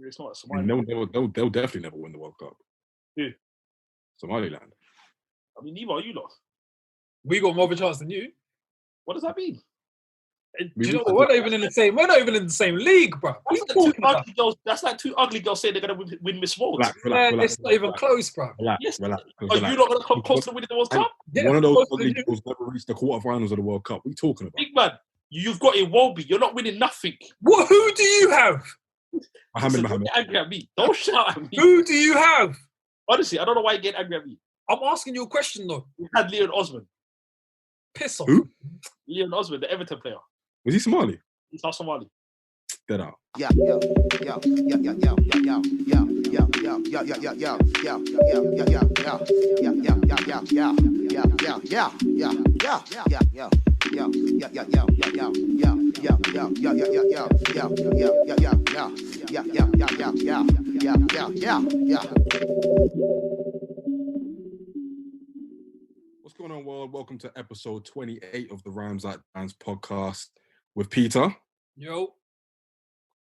It's not I mean, Somaliland. they'll definitely never win the World Cup. Who? Somaliland. I mean, neither are you lot. We got more of a chance than you. What does that mean? Do you know what? We're not even in the same league, bro. That's like two ugly girls saying they're gonna win Miss World. Relax, it's not even close, bro. Yes. Are you not gonna come close to winning the World Cup? Yeah, one of those ugly girls never reached the quarterfinals of the World Cup. What are you talking about? Big man, you've got Iwobi. You're not winning nothing. What? Who do you have? Mohammed. Don't get angry at me. Don't shout at me. Who do you have? Honestly, I don't know why you get angry at me. I'm asking you a question though. We had Leon Osman. Piss off. Who? Leon Osman, the Everton player. Was he Somali? He's not Somali. Dead out. What's going on, world? Welcome to episode 28 of the Rhymes Like Dimes podcast with Peter. Yo.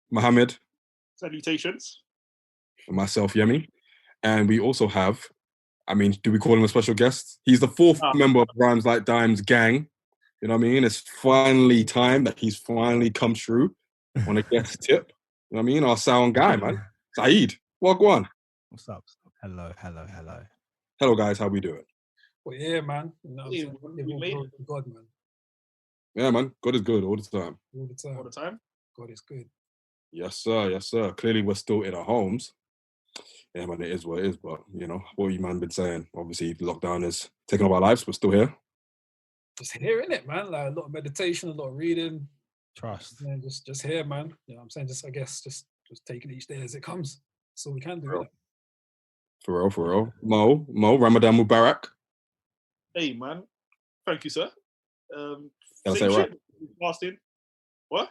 Mohammed. Salutations. And myself, Yemi. And we also have, do we call him a special guest? He's the fourth member of Rhymes Like Dimes gang. You know what I mean? It's finally time that he's finally come through on a guest tip. You know what I mean? Our sound guy, man. Saheed, walk on. What's up? Hello. Hello, guys. How we doing? Well, yeah, man. We made it. God, man. Yeah, man. God is good all the time. All the time? God is good. Yes, sir. Clearly, we're still in our homes. Yeah, man, it is what it is. But, what you, man, been saying. Obviously, lockdown is taking over our lives. We're still here. Just here, innit, man? Like, a lot of meditation, a lot of reading. Trust. Man, just here, man. You know what I'm saying? Just taking each day as it comes. That's all we can do, innit? For real. Mo, Ramadan Mubarak. Hey, man. Thank you, sir. Did I say it right? Fasting. What?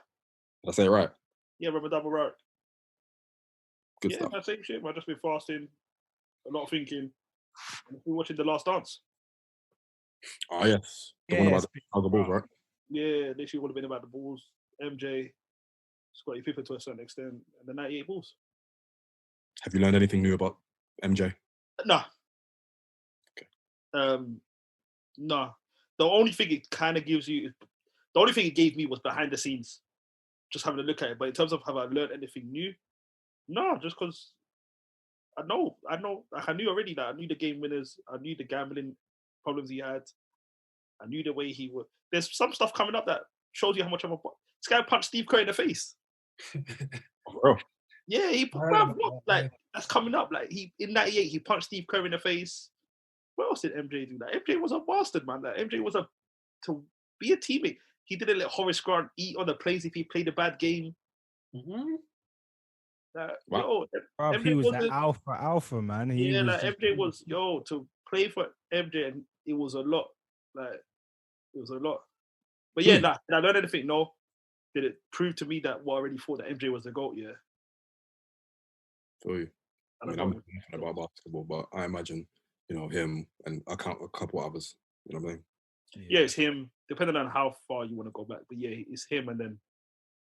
Did I say it right? Yeah, Ramadan Mubarak. Good stuff. Yeah, same shit. I've just been fasting, a lot of thinking. I've been watching The Last Dance. Oh, yes. The one about the Bulls, right? Yeah, literally would have been about the Bulls, MJ, Scottie Pippen to a certain extent, and the 98 Bulls. Have you learned anything new about MJ? Nah. Okay. Nah. The only thing it kind of gives you, the only thing it gave me was behind the scenes, just having a look at it. But in terms of have I learned anything new? No, just because I know. Like I knew already that I knew the game winners. I knew the gambling problems he had. I knew the way he would. There's some stuff coming up that shows you how much of a. This guy punched Steve Kerr in the face. Oh. Yeah, that's coming up. Like he in '98, he punched Steve Kerr in the face. What else did MJ do? Like MJ was a bastard, man. Like MJ was to be a teammate. He didn't let Horace Grant eat on the plays if he played a bad game. Mm-hmm. Wow. He was the alpha, man. MJ was to play for MJ, and it was a lot. Like it was a lot. But yeah, did I learn anything? No. Did it prove to me that what I already thought that MJ was the GOAT? Yeah. For you. I'm not about basketball, but I imagine, him and a couple others. You know what I mean? Yeah, it's him. Depending on how far you want to go back, but yeah, it's him, and then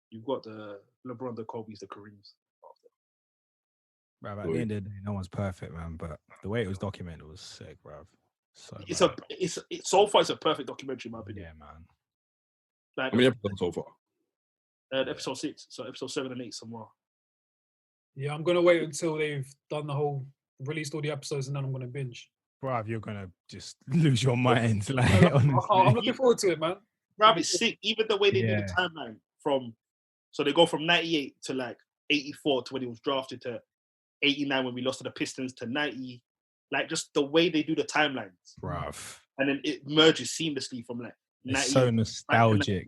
you've got the LeBron, the Kobe's, the Kareems. Bro, at the end of the day, no one's perfect, man. But the way it was documented was sick, bro. So so far it's a perfect documentary, in my opinion. Yeah, man. Like, how many episodes so far? Episode 6, so episode 7 and 8 somewhere. Yeah, I'm gonna wait until they've done released all the episodes, and then I'm gonna binge. Bro, you're gonna just lose your mind. Like, I'm looking forward to it, man. Bro, it's sick. Even the way they do the timeline so they go from 98 to like 84 to when he was drafted to 89 when we lost to the Pistons to 90. Like just the way they do the timelines. Bruv. And then it merges seamlessly from like 90. It's so nostalgic.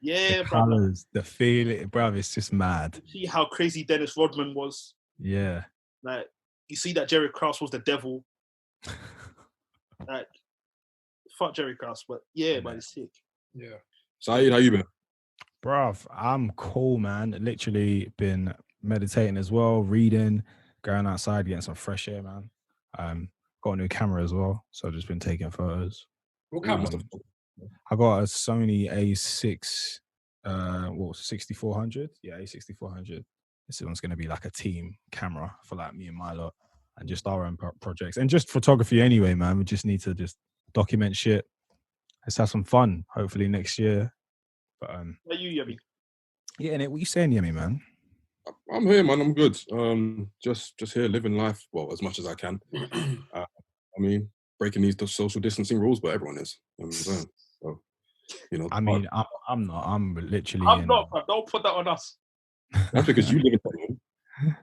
Yeah, the colours, the feeling, bruv, it's just mad. You see how crazy Dennis Rodman was. Yeah. Like you see that Jerry Krause was the devil. Like fuck Jerry Krause, but but it's sick. Yeah. Saeed, how you been? Bruv, I'm cool, man. Literally been meditating as well, reading, going outside, getting some fresh air, man. Got a new camera as well, so I've just been taking photos. What camera? I got a Sony A6, 6400. Yeah, A6400. this one's going to be like a team camera for like me and my lot, and just our own projects and just photography anyway, man. We just need to just document shit. Let's have some fun. Hopefully next year. But What are you, Yemi? yeah, and what you saying, Yemi, man? I'm here, man. I'm good. Just here, living life, well, as much as I can. I mean, breaking these social distancing rules, but everyone is. You know what I'm saying? So, you know. I mean, I'm not. I'm literally. I'm not. Don't put that on us. That's because you live in Tottenham.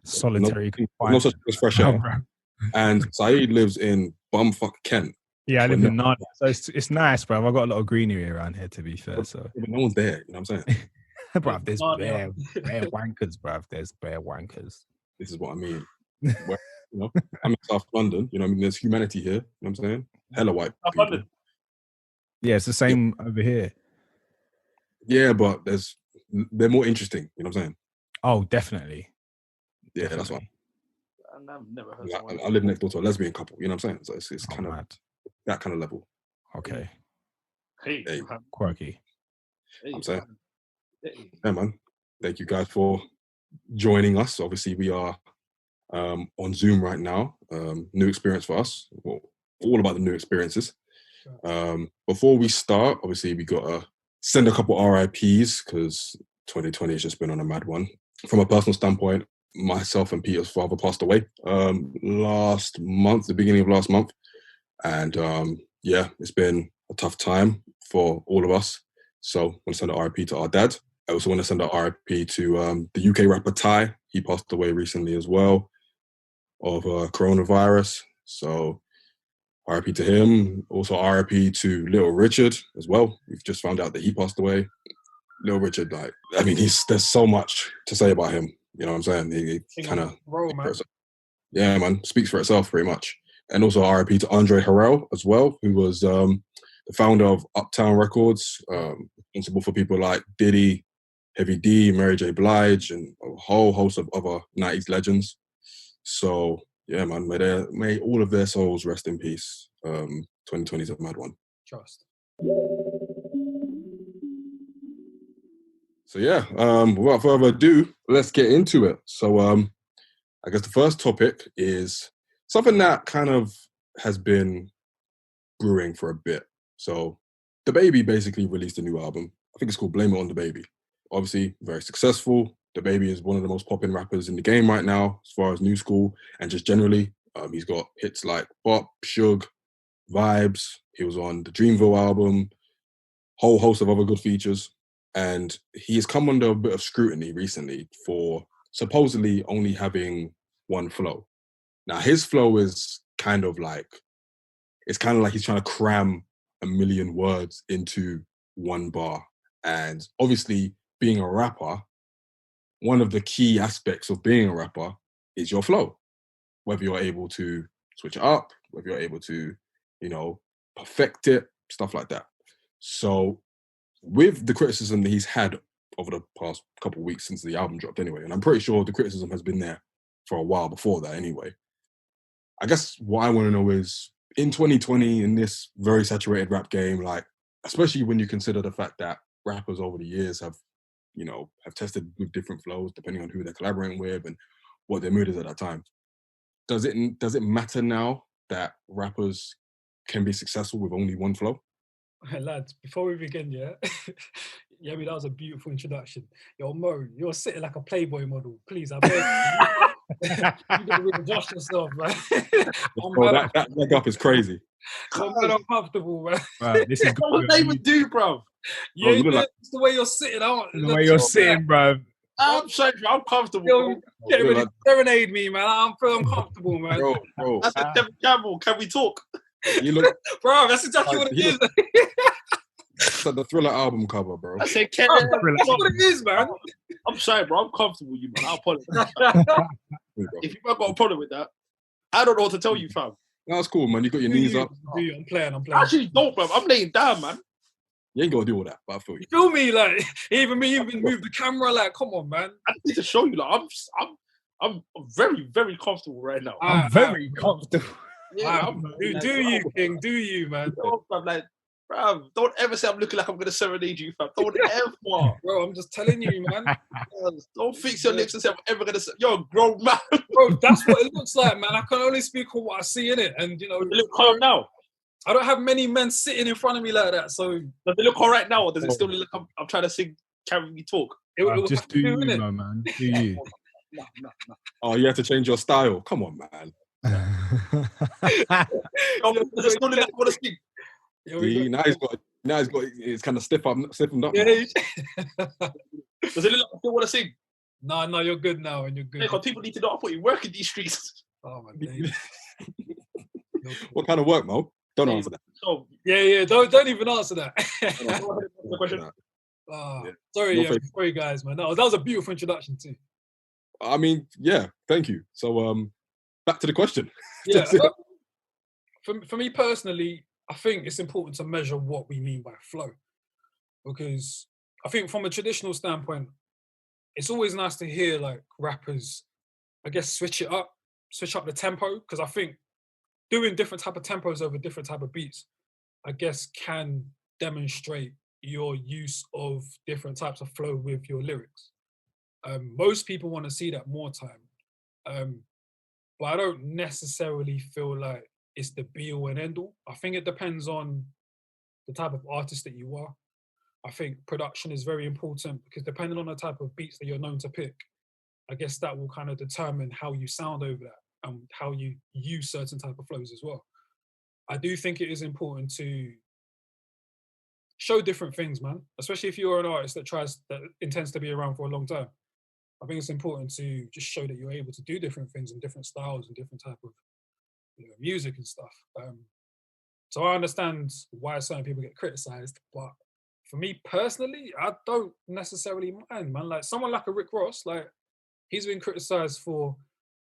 Solitary. No such thing as fresh air. And Saeed lives in bumfuck Kent. Yeah, I live in Narnia, so it's nice, bro. I've got a lot of greenery around here, to be fair. So no one's there. You know what I'm saying? Bruv, there's bare wankers, bruv. There's bare wankers. This is what I mean. Where, you know, I'm in South London. You know, I mean, there's humanity here. You know what I'm saying? Hella white people. London. Yeah, it's the same over here. Yeah, but they're more interesting. You know what I'm saying? Oh, definitely. Yeah, that's what. I've never heard. I live next door to a lesbian couple. You know what I'm saying? So it's kind of that kind of level. Okay. Hey, quirky. Hey, I'm saying. Yeah, man. Thank you guys for joining us. Obviously, we are on Zoom right now. New experience for us. Well, all about the new experiences. Before we start, obviously, we got to send a couple RIPs because 2020 has just been on a mad one. From a personal standpoint, myself and Peter's father passed away last month, the beginning of last month. And yeah, it's been a tough time for all of us. So I want to send an RIP to our dad. I also want to send an RIP to the UK rapper Ty. He passed away recently as well of coronavirus. So RIP to him. Also RIP to Little Richard as well. We've just found out that he passed away. Little Richard, like, I mean, there's so much to say about him. You know what I'm saying? He kind of, yeah, man, speaks for itself pretty much. And also RIP to Andre Harrell as well, who was the founder of Uptown Records, responsible for people like Diddy, Heavy D, Mary J. Blige, and a whole host of other 90s legends. So, yeah, man, may all of their souls rest in peace. 2020 is a mad one. Trust. So, yeah, without further ado, let's get into it. So, I guess the first topic is something that kind of has been brewing for a bit. So Dababy basically released a new album. I think it's called Blame It on Dababy. Obviously, very successful. Dababy is one of the most popping rappers in the game right now, as far as new school and just generally. He's got hits like Bop, Suge, Vibes. He was on the Dreamville album, whole host of other good features. And he has come under a bit of scrutiny recently for supposedly only having one flow. Now, his flow is kind of like he's trying to cram a million words into one bar. And obviously, being a rapper, one of the key aspects of being a rapper is your flow. Whether you're able to switch it up, whether you're able to, you know, perfect it, stuff like that. So with the criticism that he's had over the past couple of weeks since the album dropped anyway, and I'm pretty sure the criticism has been there for a while before that anyway, I guess what I want to know is, in 2020, in this very saturated rap game, like, especially when you consider the fact that rappers over the years have tested with different flows depending on who they're collaborating with and what their mood is at that time. Does it matter now that rappers can be successful with only one flow? Lads, before we begin, yeah, I mean, that was a beautiful introduction. Yo, Mo, you're sitting like a Playboy model. Please, I beg you. You gotta readjust yourself, man. That leg up is crazy. I'm uncomfortable, man. Right, this is good. What would they even do, bro? Yeah, it's the way you're sitting. The way you're sitting, bro. I'm sorry, I'm comfortable. Yo, get ready to serenade me, man. I'm comfortable, man. Bro. That's a Devin Campbell. Can we talk? You look, bro. That's exactly what it is. It's like the Thriller album cover, bro. I said, that's what it is, man. I'm sorry, bro. I'm comfortable with you, man. I'll apologize. If you've got a problem with that, I don't know what to tell you, fam. That's cool, man. You got your knees up. I'm playing. I actually don't, bro. I'm laying down, man. You ain't gonna do all that, but I feel you. You feel me? Like, even move the camera. Like, come on, man. I need to show you, like, I'm very, very comfortable right now. I'm very comfortable. Yeah, do you, King? Do you, man? Like, Bruv, don't ever say I'm looking like I'm gonna serenade you, fam. Don't ever. Bro, I'm just telling you, man. Don't fix your lips and say I'm ever gonna. You're a grown man. Bro, that's what it looks like, man. I can only speak on what I see in it, and you know, Does it look calm now? I don't have many men sitting in front of me like that. So Does it look all right now, or does it still look like I'm trying to sing, carry me talk? it will Just do you, innit? no, man. Do you? No. Oh, you have to change your style. Come on, man. Does it still look like I want to sing? Here we See, go. now he's got it's kind of stiffened up. Yeah, now. Does it look like I still want to sing? no, you're good now, and you're good. Because people need to know I put you work in these streets. Oh my days. What kind of work, Mo? Don't answer that. So, Yeah. Don't even answer that. Don't answer go ahead and answer the question. that. Ah, Yeah. sorry, No yeah, face. sorry, guys, man. That was a beautiful introduction too. I mean, yeah, thank you. So, back to the question. Yeah. That's it. For me personally, I think it's important to measure what we mean by flow, because I think from a traditional standpoint, it's always nice to hear like rappers, I guess, switch up the tempo, because I think doing different type of tempos over different type of beats, I guess, can demonstrate your use of different types of flow with your lyrics. Most people want to see that more time, but I don't necessarily feel like it's the be all and end all. I think it depends on the type of artist that you are. I think production is very important, because depending on the type of beats that you're known to pick, I guess that will kind of determine how you sound over that and how you use certain type of flows as well. I do think it is important to show different things, man, especially if you're an artist that intends to be around for a long time. I think it's important to just show that you're able to do different things and different styles and different type of music and stuff. So I understand why certain people get criticized, but for me personally, I don't necessarily mind, man. Like someone like a Rick Ross, like he's been criticized for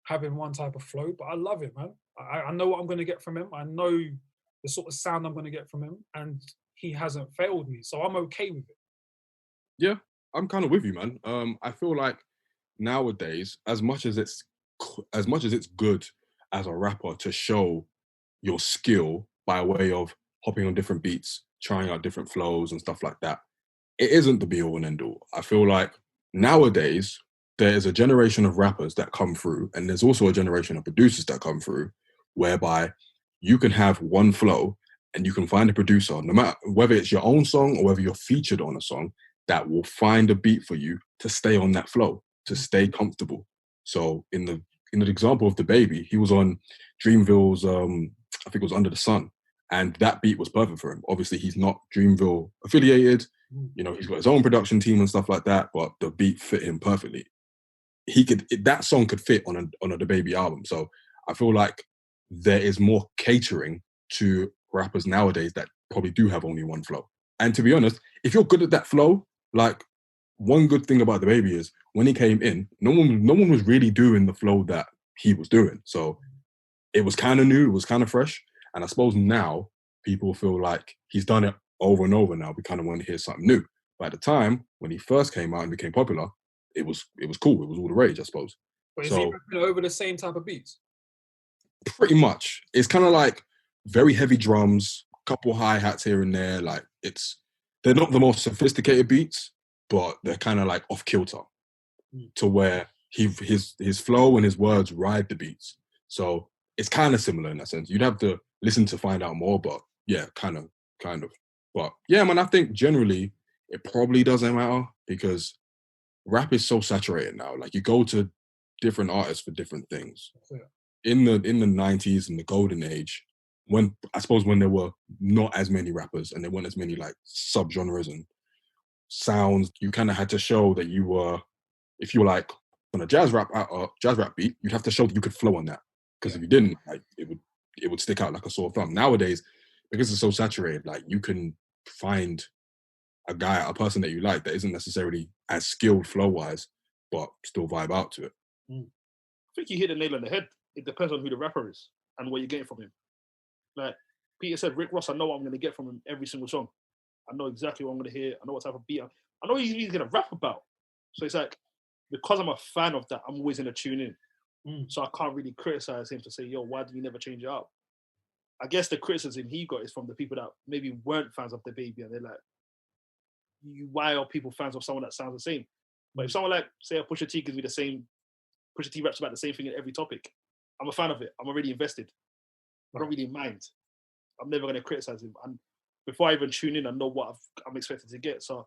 having one type of flow, but I love it, man. I know what I'm going to get from him. I know the sort of sound I'm going to get from him, and he hasn't failed me, so I'm okay with it. Yeah, I'm kind of with you, man. I feel like nowadays, as much as it's good as a rapper to show your skill by way of hopping on different beats, trying out different flows and stuff like that, it isn't the be all and end all. I feel like nowadays there is a generation of rappers that come through, and there's also a generation of producers that come through, whereby you can have one flow and you can find a producer, no matter whether it's your own song or whether you're featured on a song, that will find a beat for you to stay on that flow, to stay comfortable. So in the example of Dababy, he was on Dreamville's, I think it was Under the Sun, and that beat was perfect for him. Obviously, he's not Dreamville affiliated. He's got his own production team and stuff like that, but the beat fit him perfectly. That song could fit on a Dababy album. So I feel like there is more catering to rappers nowadays that probably do have only one flow. And to be honest, if you're good at that flow, like one good thing about Dababy is when he came in, no one was really doing the flow that he was doing. So it was kind of new, it was kind of fresh. And I suppose now people feel like he's done it over and over now. We kind of want to hear something new. But at the time, when he first came out and became popular, it was cool. It was all the rage, I suppose. But is he rapping over the same type of beats? Pretty much. It's kind of like very heavy drums, couple hi-hats here and there. Like they're not the most sophisticated beats, but they're kind of like off kilter to where his flow and his words ride the beats. So it's kind of similar in that sense. You'd have to listen to find out more, but yeah, kind of. But yeah, man, I think generally it probably doesn't matter because rap is so saturated now. Like you go to different artists for different things. Yeah. In the 90s, in the golden age, when there were not as many rappers and there weren't as many like subgenres and sounds, you kind of had to show that you were, if you were like on a jazz rap beat, you'd have to show that you could flow on that. Because if you didn't, like it would stick out like a sore thumb. Nowadays, because it's so saturated, like you can find a person that you like that isn't necessarily as skilled flow-wise, but still vibe out to it. I think you hit the nail on the head. It depends on who the rapper is and what you're getting from him. Like Peter said, Rick Ross, I know what I'm going to get from him every single song. I know exactly what I'm going to hear. I know what type of beat. I know he's going to rap about. So it's like, because I'm a fan of that, I'm always going to tune in. So I can't really criticize him to say, yo, why do you never change it up? I guess the criticism he got is from the people that maybe weren't fans of Dababy, and they're like, why are people fans of someone that sounds the same? But if someone like, say, a Pusha T gives me the same, Pusha T raps about the same thing in every topic, I'm a fan of it. I'm already invested. I don't really mind. I'm never going to criticize him. And before I even tune in, I know what I'm expected to get. So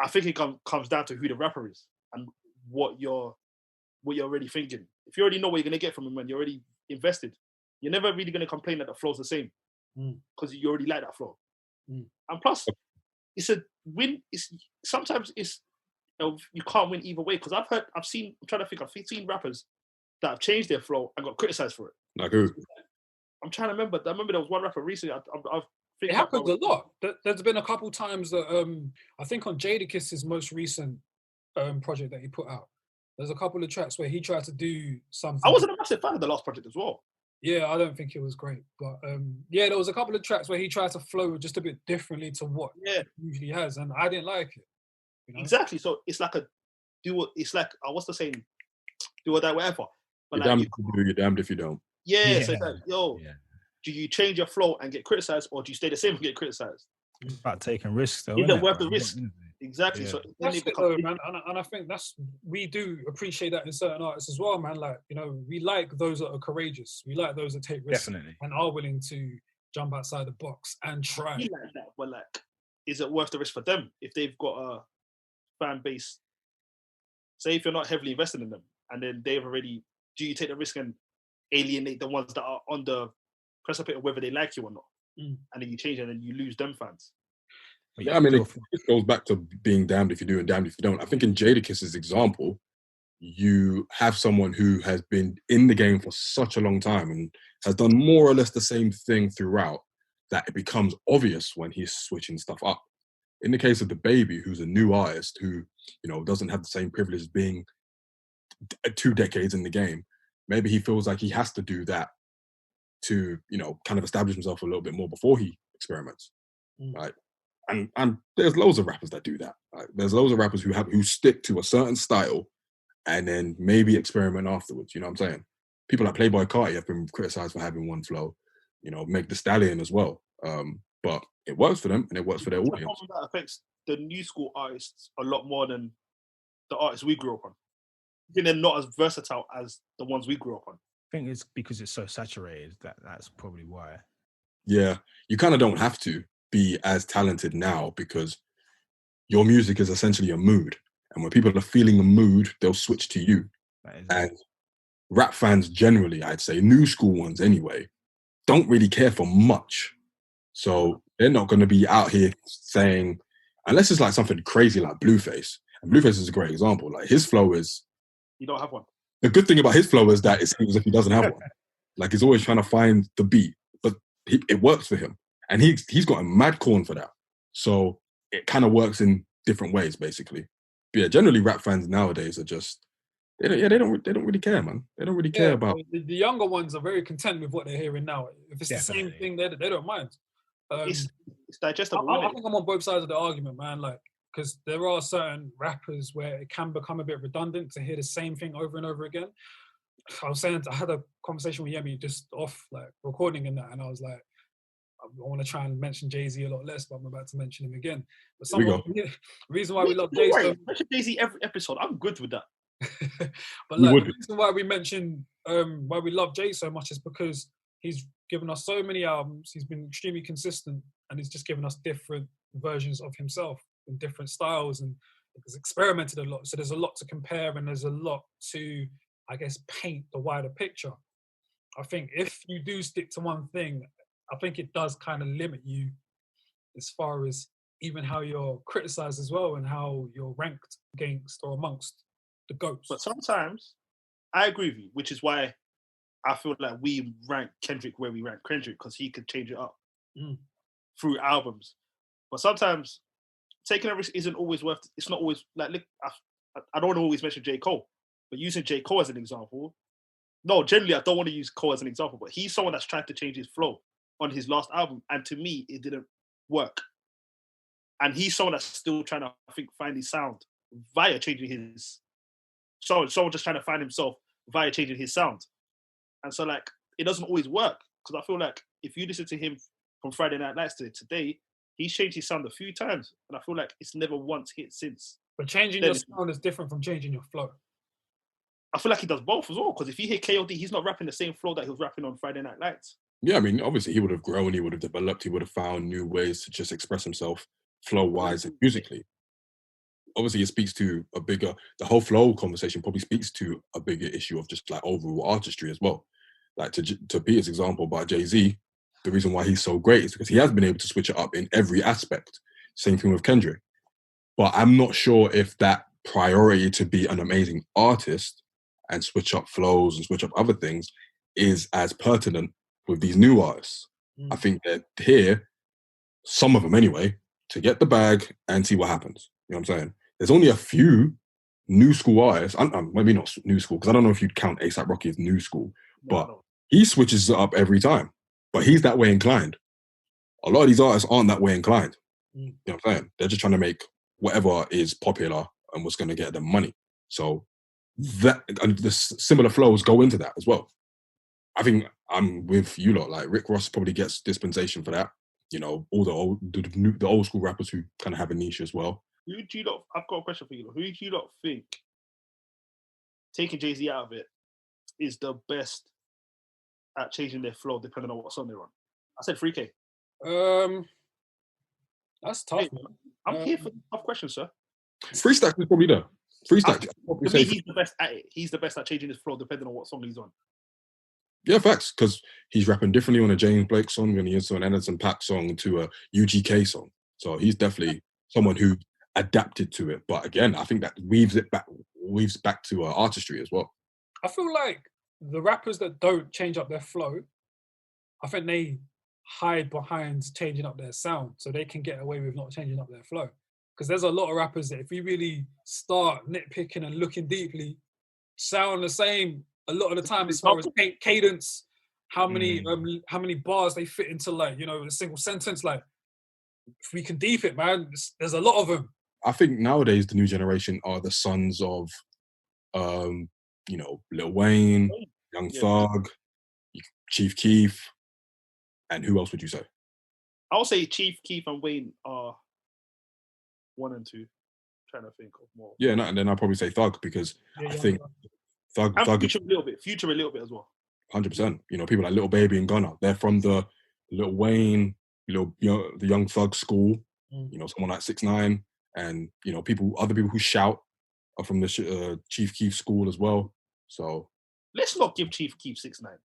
I think it comes down to who the rapper is and what you're already thinking. If you already know what you're going to get from him and you're already invested, you're never really going to complain that the flow's the same because you already like that flow. And plus, it's a win. Sometimes you can't win either way, because I've seen rappers that have changed their flow and got criticized for it. Like who? I'm trying to remember. I remember there was one rapper recently. It happens a lot. There's been a couple times that I think on Jadakiss's most recent project that he put out, there's a couple of tracks where he tried to do something. I wasn't a massive fan of the last project as well. Yeah, I don't think it was great. But yeah, there was a couple of tracks where he tried to flow just a bit differently to what he usually has, and I didn't like it. You know? Exactly. So it's like what's the saying? Do or die, whatever. But you're damned if you do, you're damned if you don't. Yeah. So it's like, do you change your flow and get criticized, or do you stay the same and get criticized? It's about taking risks, though. Is it worth the risk? Exactly. Yeah. So that's it though, man. And I think we do appreciate that in certain artists as well, man. Like, you know, we like those that are courageous. We like those that take risks. Definitely. And are willing to jump outside the box and try. Like that, but like, is it worth the risk for them if they've got a fan base? Say if you're not heavily invested in them, and then they've already, do you take the risk and alienate the ones that are on the precipice of whether they like you or not? And then you change it and then you lose them fans. Yeah, I mean, it goes back to being damned if you do and damned if you don't. I think in Jadakiss's example, you have someone who has been in the game for such a long time and has done more or less the same thing throughout, that it becomes obvious when he's switching stuff up. In the case of Dababy, who's a new artist who, you know, doesn't have the same privilege as being 2 decades in the game, maybe he feels like he has to do that to, you know, kind of establish himself a little bit more before he experiments, right? And there's loads of rappers that do that. Right? There's loads of rappers who stick to a certain style and then maybe experiment afterwards. You know what I'm saying? People like Playboy Carti have been criticized for having one flow. You know, Meg Thee Stallion as well. But it works for them and it works for their audience. That affects the new school artists a lot more than the artists we grew up on. I think they're not as versatile as the ones we grew up on. I think it's because it's so saturated that's probably why. Yeah, you kind of don't have to be as talented now because your music is essentially a mood. And when people are feeling a mood, they'll switch to you. And rap fans generally, I'd say, new school ones anyway, don't really care for much. So they're not going to be out here saying, unless it's like something crazy like Blueface. And Blueface is a great example. Like his flow is... You don't have one. The good thing about his flow is that it seems as if he doesn't have one. Like he's always trying to find the beat, but it works for him. And he's got a mad corn for that. So it kind of works in different ways, basically. But yeah, generally rap fans nowadays are just, they don't really care, man. They don't really care about... The younger ones are very content with what they're hearing now. If it's the same thing, they don't mind. It's digestible. I think I'm on both sides of the argument, man. Like, because there are certain rappers where it can become a bit redundant to hear the same thing over and over again. I had a conversation with Yemi just off like recording and that, and I was like, I want to try and mention Jay-Z a lot less, but I'm about to mention him again. But the reason why we love Jay so mention Jay-Z every episode, I'm good with that. But like, the reason why we mention why we love Jay so much is because he's given us so many albums, he's been extremely consistent, and he's just given us different versions of himself in different styles, and he's experimented a lot. So there's a lot to compare, and there's a lot to, I guess, paint the wider picture. I think if you do stick to one thing, I think it does kind of limit you as far as even how you're criticized as well and how you're ranked against or amongst the GOATs. But sometimes I agree with you, which is why I feel like we rank Kendrick where we rank Kendrick, because he could change it up through albums. But sometimes taking a risk isn't always worth. It's not always like. Look, I don't want to always mention J. Cole, but using J. Cole as an example. No, generally I don't want to use Cole as an example, but he's someone that's trying to change his flow on his last album, and to me, it didn't work. And he's someone that's still trying to, I think, find his sound via changing his. Someone just trying to find himself via changing his sound, and so like it doesn't always work, because I feel like if you listen to him from Friday Night Lights to today, he's changed his sound a few times, and I feel like it's never once hit since. But changing your sound is different from changing your flow. I feel like he does both as well, because if you hear KOD, he's not rapping the same flow that he was rapping on Friday Night Lights. Yeah, I mean, obviously he would have grown, he would have developed, he would have found new ways to just express himself flow-wise and musically. Obviously, it speaks to the whole flow conversation probably speaks to a bigger issue of just like overall artistry as well. Like to Peter's example by Jay-Z, the reason why he's so great is because he has been able to switch it up in every aspect. Same thing with Kendrick. But I'm not sure if that priority to be an amazing artist and switch up flows and switch up other things is as pertinent with these new artists. I think that here, some of them anyway, to get the bag and see what happens. You know what I'm saying? There's only a few new school artists, maybe not new school, because I don't know if you'd count A$AP Rocky as new school, but he switches it up every time. But he's that way inclined. A lot of these artists aren't that way inclined. You know what I'm saying? They're just trying to make whatever is popular and what's going to get them money. So that and the similar flows go into that as well. I think I'm with you lot. Like Rick Ross probably gets dispensation for that. You know, all the old school rappers who kind of have a niche as well. Who do you lot? I've got a question for you. Who do you lot think, taking Jay-Z out of it, is the best at changing their flow depending on what song they're on? I said 3K. That's tough. Hey, I'm here for tough questions, sir. Free Stack is probably there. Free Stack. For me, he's the best at it. He's the best at changing his flow depending on what song he's on. Yeah, facts. Because he's rapping differently on a James Blake song than he is on an Anderson .Paak song to a UGK song. So he's definitely someone who adapted to it. But again, I think that weaves back to artistry as well. I feel like the rappers that don't change up their flow, I think they hide behind changing up their sound so they can get away with not changing up their flow. Because there's a lot of rappers that if we really start nitpicking and looking deeply, sound the same a lot of the time as far as cadence, how many bars they fit into, like, you know, a single sentence. Like, if we can deep it, man, there's a lot of them. I think nowadays the new generation are the sons of, you know, Lil Wayne, Young Thug, Chief Keef, and who else would you say? I would say Chief Keef and Wayne are 1 and 2. I'm trying to think of more. Yeah, and then I'll probably say Thug because I think Thug Future a little bit as well. 100%. You know, people like Lil Baby and Gunna, they're from the Lil Wayne, the Young Thug school. You know, someone like 6ix9ine, and you know, other people who shout are from the Chief Keef school as well. So let's not give Chief Keef 6ix9ine.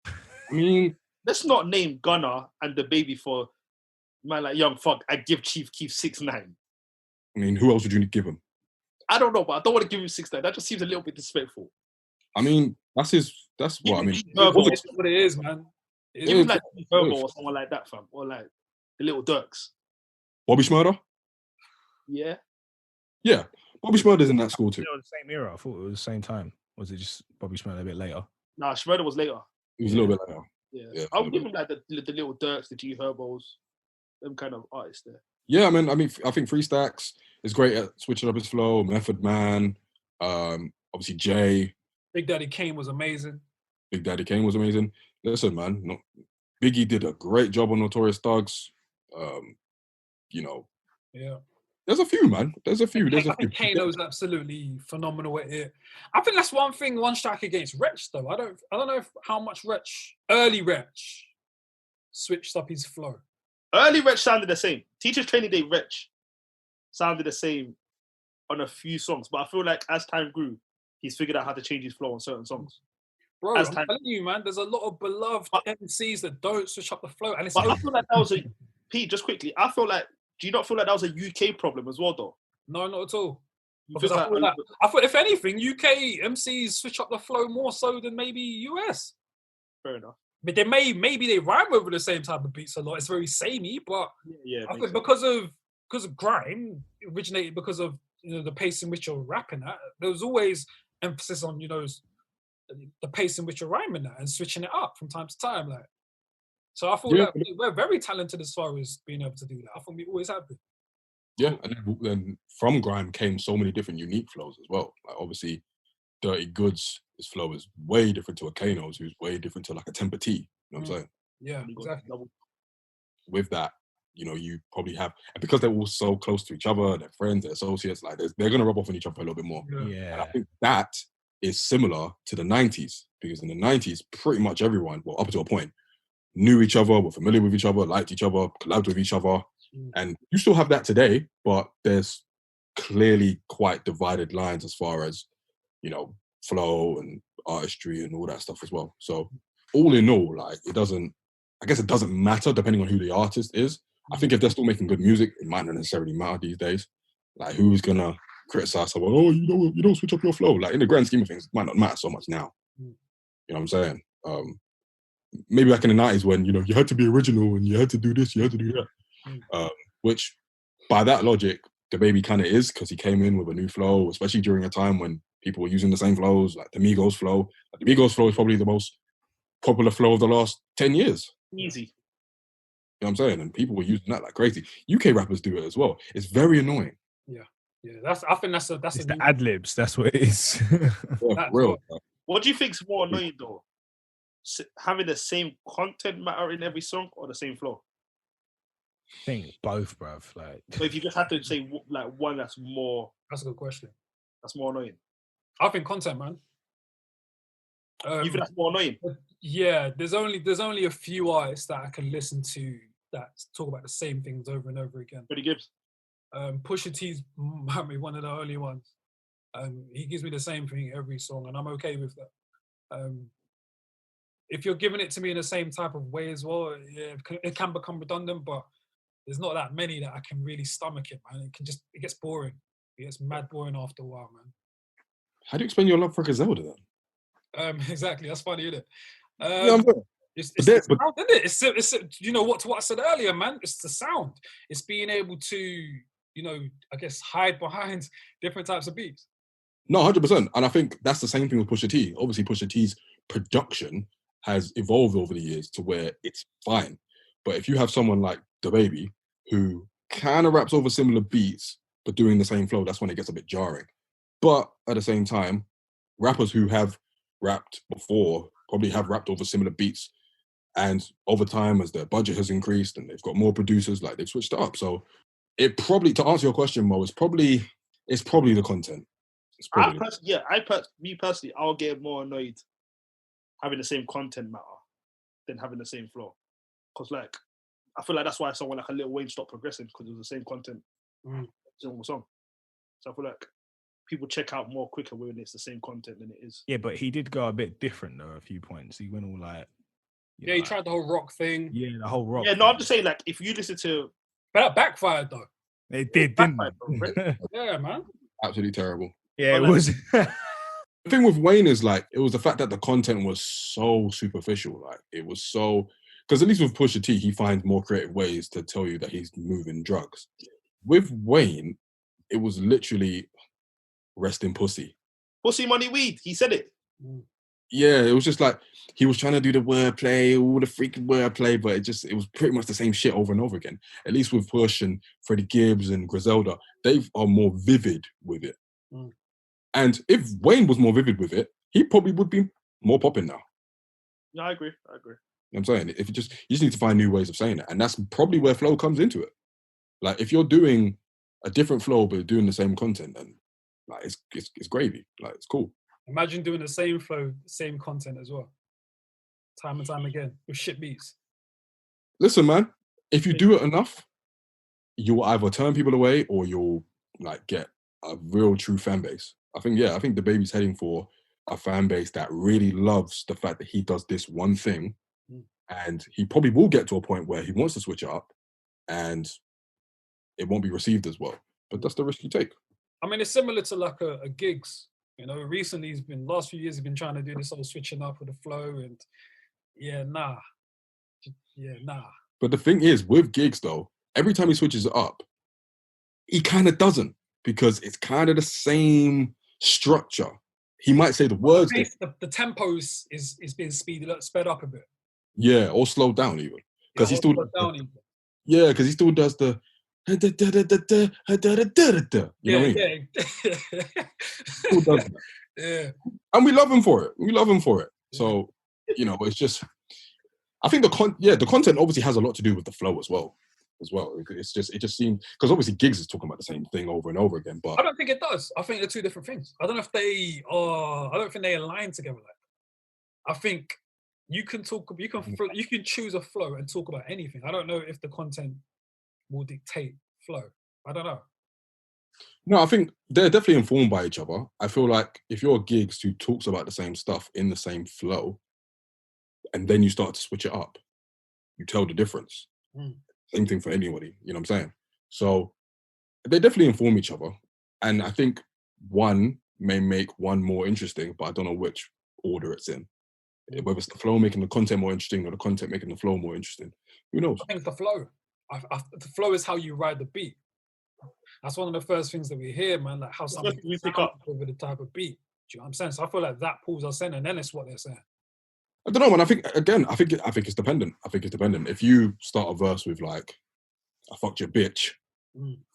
I mean, let's not name Gunna and Dababy for man like Young Thug and give Chief Keef 6ix9ine. I mean, who else would you give him? I don't know, but I don't want to give him 6ix9ine. That just seems a little bit disrespectful. I mean, that's what I mean. That's what it is, man. Give him like Herbo or someone like that, fam. Or like the Little Dirks. Bobby Shmurda? Yeah. Yeah. Bobby Shmurda's in that school too. The same era. I thought it was the same time. Was it just Bobby Shmurda a bit later? Nah, Shmurda was later. It was a little bit later. Yeah. I'll give him like the Little Dirks, the G Herbos, them kind of artists there. Yeah, I think Free Stacks is great at switching up his flow. Method Man, obviously Jay. Big Daddy Kane was amazing. Listen, man, Biggie did a great job on Notorious Thugs. You know, yeah. There's a few, man. There's a few. I think Kano is absolutely phenomenal at it. I think that's one thing, one strike against Wretch, though. I don't know how much early Wretch switched up his flow. Early Wretch sounded the same. Teachers Training Day Wretch sounded the same on a few songs, but I feel like as time grew, he's figured out how to change his flow on certain songs. Bro, I'm telling you, man, there's a lot of beloved MCs that don't switch up the flow. And I feel like that was Pete, just quickly, do you not feel like that was a UK problem as well, though? No, not at all. Because I thought, if anything, UK MCs switch up the flow more so than maybe US. Fair enough. But maybe they rhyme over the same type of beats a lot. It's very samey, but I think because of grime, it originated because of, you know, the pace in which you're rapping at. There was always emphasis on, you know, the pace in which you're rhyming at and switching it up from time to time, like. So I feel like we're very talented as far as being able to do that. I think we always have been. Yeah, and then from grime came so many different unique flows as well. Like obviously, Dirty Goods, his flow is way different to a Kano's, who's way different to like a Temper T. You know what I'm saying? Yeah, And he got exactly. double. With that, you know, you probably have, and because they're all so close to each other, they're friends, they're associates, like they're going to rub off on each other a little bit more. And I Yeah. think that is similar to the 90s, because in the 90s, pretty much everyone, well, up to a point, knew each other, were familiar with each other, liked each other, collabed with each other. And you still have that today, but there's clearly quite divided lines as far as, you know, flow and artistry and all that stuff as well. So all in all, like, I guess it doesn't matter depending on who the artist is. I think if they're still making good music, it might not necessarily matter these days. Like, who's gonna criticize someone? Oh, you don't switch up your flow. Like, in the grand scheme of things, it might not matter so much now. You know what I'm saying? Maybe back in the 90s when, you know, you had to be original and you had to do this, you had to do that. Which, by that logic, Dababy kind of is, because he came in with a new flow, especially during a time when people were using the same flows, like the Migos flow. Like, the Migos flow is probably the most popular flow of the last 10 years. Easy. You know what I'm saying? And people were using that like crazy. UK rappers do it as well. It's very annoying. Yeah. I think that's It's the ad libs. That's what it is. Yeah, for real. What do you think's more annoying though? Having the same content matter in every song or the same flow? I think both, bruv. Like, So if you just had to say like one that's a good question. That's more annoying. I think content, man. You think that's more annoying? Yeah, there's only a few artists that I can listen to that talk about the same things over and over again. Freddie Gibbs. Pusha T's might be one of the early ones. He gives me the same thing every song, and I'm okay with that. If you're giving it to me in the same type of way as well, yeah, it can become redundant, but there's not that many that I can really stomach it, man. It gets boring. It gets mad boring after a while, man. How do you explain your love for Griselda then? Exactly, that's funny, isn't it? Yeah, I'm saying. It's the sound, isn't it? It's you know what I said earlier, man. It's the sound. It's being able to, you know, I guess hide behind different types of beats. No, 100%. And I think that's the same thing with Pusha T. Obviously, Pusha T's production has evolved over the years to where it's fine. But if you have someone like Dababy who kind of raps over similar beats but doing the same flow, that's when it gets a bit jarring. But at the same time, rappers who have rapped before probably have rapped over similar beats. And over time, as their budget has increased and they've got more producers, like, they've switched it up. So it probably, to answer your question, Mo, it's probably the content. Me personally, I'll get more annoyed having the same content matter than having the same flow. Because, like, I feel like that's why someone like a Lil Wayne stopped progressing, because it was the same content single song. So I feel like people check out more quicker when it's the same content than it is. yeah, but he did go a bit different though. A few points. He went all like, Yeah, he tried the whole rock thing. Yeah, the whole rock. Yeah, no, I'm just saying, like, if you listen to, but that backfired though. It did, didn't it? Yeah, man. Absolutely terrible. Yeah, it was. The thing with Wayne is, like, it was the fact that the content was so superficial. Like, it was so, because at least with Pusha T, he finds more creative ways to tell you that he's moving drugs. With Wayne, it was literally rest in pussy. Pussy, money, weed. He said it. Yeah, it was just like he was trying to do the wordplay, all the freaking wordplay, but it was pretty much the same shit over and over again. At least with Push and Freddie Gibbs and Griselda, they are more vivid with it. And if Wayne was more vivid with it, he probably would be more popping now. Yeah, I agree. You know what I'm saying? If you just need to find new ways of saying it. And that's probably where flow comes into it. Like, if you're doing a different flow but doing the same content, then like it's gravy. Like, it's cool. Imagine doing the same flow, same content as well. Time and time again with shit beats. Listen, man, if you do it enough, you'll either turn people away or you'll, like, get a real true fan base. I think Dababy's heading for a fan base that really loves the fact that he does this one thing, and he probably will get to a point where he wants to switch it up and it won't be received as well. But that's the risk you take. I mean, it's similar to like a gigs. You know, recently last few years he's been trying to do this whole switching up with the flow, and nah. But the thing is, with gigs though, every time he switches it up, he kind of doesn't, because it's kind of the same structure. He might say the words. The tempo is being sped up a bit. Yeah, or slowed down even. Because he still does the. You know what I mean? Still does that. Yeah. And we love him for it. So, you know, it's just, I think the content obviously has a lot to do with the flow as well. It just seems, because obviously Giggs is talking about the same thing over and over again. But I don't think it does. I think they're two different things. I don't know if they are. I don't think they align together. Like, I think you can choose a flow and talk about anything. I don't know if the content will dictate flow. I don't know. No, I think they're definitely informed by each other. I feel like if you're Giggs who talks about the same stuff in the same flow, and then you start to switch it up, you tell the difference. Same thing for anybody, you know what I'm saying? So they definitely inform each other. And I think one may make one more interesting, but I don't know which order it's in. Whether it's the flow making the content more interesting or the content making the flow more interesting. Who knows? I think it's the flow. The flow is how you ride the beat. That's one of the first things that we hear, man, like how something we pick up over the type of beat. Do you know what I'm saying? So I feel like that pulls us in, and then it's what they're saying. I don't know, man. I think it's dependent. If you start a verse with like, "I fucked your bitch,"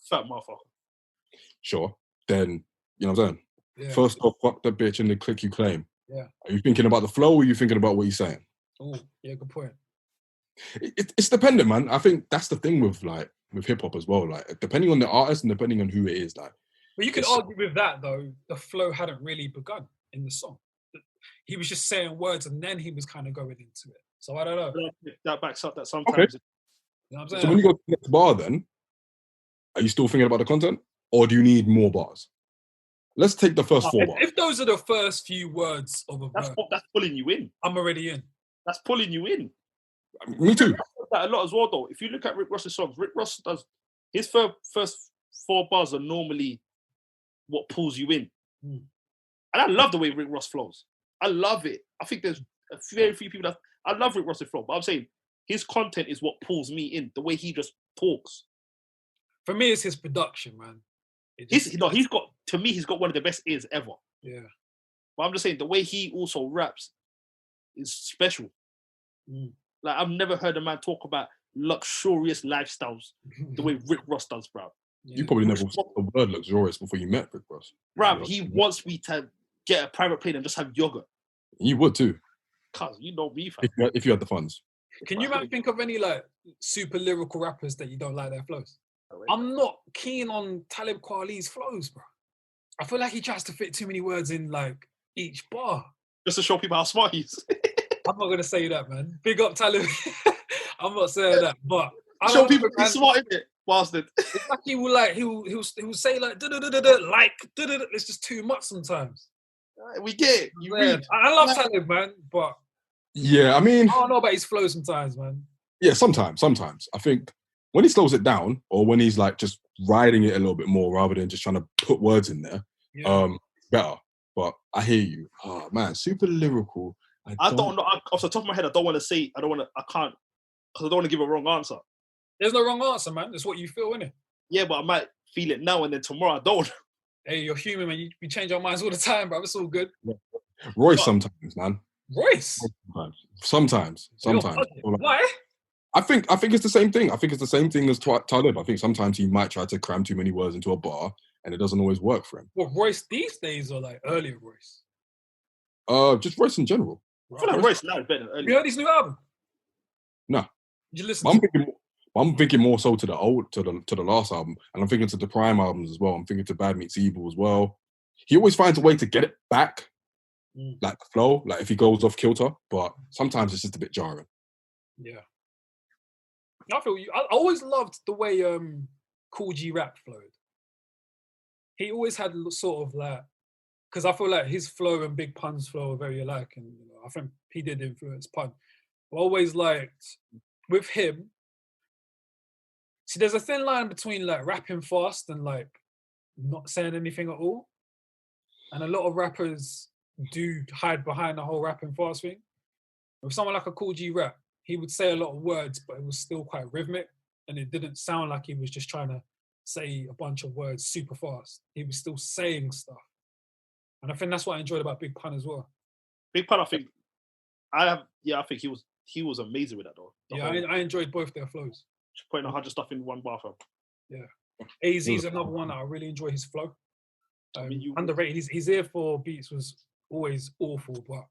fat motherfucker, sure, then you know what I'm saying. Yeah. First off, fuck the bitch and the click you claim. Yeah. Are you thinking about the flow, or are you thinking about what you're saying? Oh, yeah, good point. It's dependent, man. I think that's the thing with hip hop as well. Like, depending on the artist and depending on who it is, like. But you could argue with that though. The flow hadn't really begun in the song. He was just saying words, and then he was kind of going into it. So I don't know. That backs up that sometimes. Okay. You know what I'm saying? So when you go to the next bar, then are you still thinking about the content, or do you need more bars? Let's take the first 4 bars. If those are the first few words of a verse, that's pulling you in. I'm already in. That's pulling you in. Me too. That a lot as well, though. If you look at Rick Ross's songs, Rick Ross does his first 4 bars are normally what pulls you in. And I love the way Rick Ross flows. I love it. I think there's very few people that I love Rick Ross's flow, but I'm saying his content is what pulls me in. The way he just talks. For me, it's his production, man. He's got one of the best ears ever. Yeah. But I'm just saying the way he also raps is special. Like, I've never heard a man talk about luxurious lifestyles the way Rick Ross does, bro. You probably never saw the word luxurious before you met Rick Ross. Bro, he wants me to get a private plane and just have yogurt. You would too. Cuz, you know me, fam. If you had the funds. Can you think of any like super lyrical rappers that you don't like their flows? I'm not keen on Talib Kweli's flows, bro. I feel like he tries to fit too many words in like each bar. Just to show people how smart he is. I'm not gonna say that, man. Big up Talib. I'm not saying that, but I show people he's smart in it, bastard. It's like he will say like it's just too much sometimes. We get it. You read. I love Talib, man, but yeah, I mean, I don't know about his flow sometimes, man. Yeah, sometimes. I think when he slows it down, or when he's like just riding it a little bit more rather than just trying to put words in there, better. But I hear you. Oh man, super lyrical. I don't know. Off the top of my head, I can't, because I don't want to give a wrong answer. There's no wrong answer, man. It's what you feel, innit? Yeah, but I might feel it now and then tomorrow I don't. Hey, you're human, man. We change our minds all the time, bro. It's all good. Royce sometimes, man. Royce? Sometimes. Why? I think it's the same thing. I think it's the same thing as Talib. I think sometimes he might try to cram too many words into a bar, and it doesn't always work for him. Well, Royce these days or like earlier Royce? Just Royce in general. I feel like Royce now is better than earlier. You heard his new album? No. Did you listen? I'm thinking more so to the last album, and I'm thinking to the Prime albums as well. I'm thinking to Bad Meets Evil as well. He always finds a way to get it back, like the flow, like if he goes off kilter. But sometimes it's just a bit jarring. Yeah, I feel you. I always loved the way Kool G Rap flowed. He always had sort of like, because I feel like his flow and Big Pun's flow are very alike, and I think he did influence Pun. I always liked with him. See, there's a thin line between like rapping fast and like not saying anything at all. And a lot of rappers do hide behind the whole rapping fast thing. With someone like a Kool G Rap, he would say a lot of words, but it was still quite rhythmic. And it didn't sound like he was just trying to say a bunch of words super fast. He was still saying stuff. And I think that's what I enjoyed about Big Pun as well. Big Pun, I think he was amazing with that though. I enjoyed both their flows. Just putting 100 stuff in one bar, fam. Yeah. AZ's another one that I really enjoy his flow. Underrated. His ear for beats was always awful, but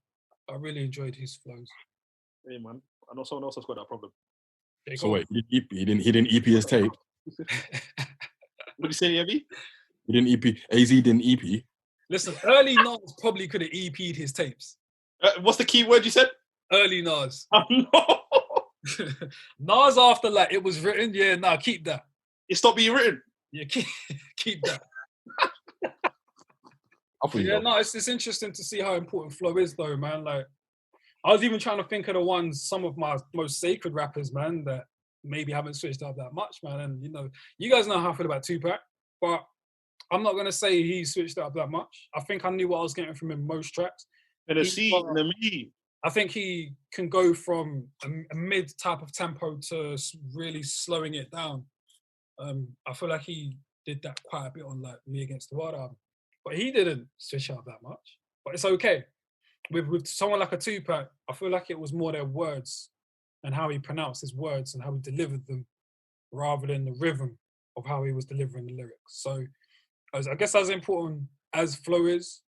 I really enjoyed his flows. Hey man, I know someone else has got that problem. So wait, he didn't EP his tape. What did you say, Evie? He didn't EP. AZ didn't EP. Listen, early Nas probably could have EP'd his tapes. What's the key word you said? Early Nas. Oh, no. Nas after like it was written. Yeah, nah, keep that. It stopped being written. Yeah, keep that. Yeah, no, it's interesting to see how important flow is, though, man. Like, I was even trying to think of the ones, some of my most sacred rappers, man, that maybe haven't switched up that much, man. And you know, you guys know how I feel about Tupac, but I'm not gonna say he switched up that much. I think I knew what I was getting from him most tracks. And I think he can go from a mid type of tempo to really slowing it down. I feel like he did that quite a bit on like Me Against the World album, but he didn't switch up that much. But it's okay. With someone like a Tupac, I feel like it was more their words and how he pronounced his words and how he delivered them, rather than the rhythm of how he was delivering the lyrics. So, I guess as important as flow is,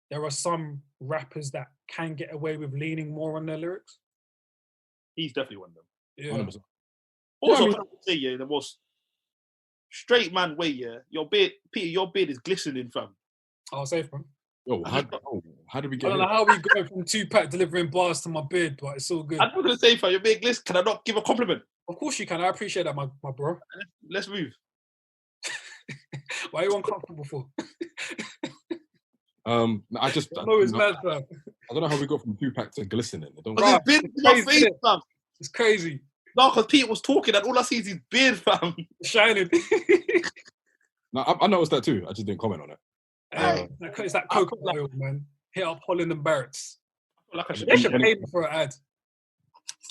there are some rappers that can get away with leaning more on their lyrics. He's definitely one of them. Yeah. 100%. Also, I would say, yeah, the most straight man way, yeah. Your beard, Peter, your beard is glistening, fam. Oh, safe, man. Yo, how did we get I don't know how we go from Tupac delivering bars to my beard, but it's all good. I'm not going to say, fam, your beard glistening. Can I not give a compliment? Of course you can. I appreciate that, my bro. Let's move. Why are you uncomfortable for? I just know it's mad, fam. I don't know how we got from Tupac to glistening. It's crazy. No, because Pete was talking and all I see is his beard, fam. Shining. No, I noticed that too. I just didn't comment on it. It's that coconut oil, man. Hit up Holland and Barrett's. Like they should pay me for an ad.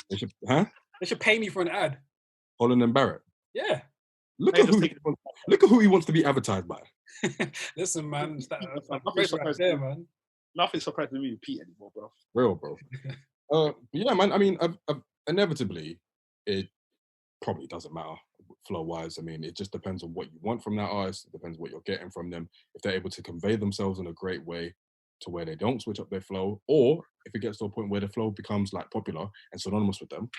They should, huh? They should pay me for an ad. Holland and Barrett. Yeah. Look at who he wants to be advertised by. Listen, man, right there, man. Nothing surprising me with Pete anymore, bro. Real, bro. Yeah, man. I mean, inevitably, it probably doesn't matter flow-wise. I mean, it just depends on what you want from that artist. It depends what you're getting from them. If they're able to convey themselves in a great way to where they don't switch up their flow, or if it gets to a point where the flow becomes like popular and synonymous with them,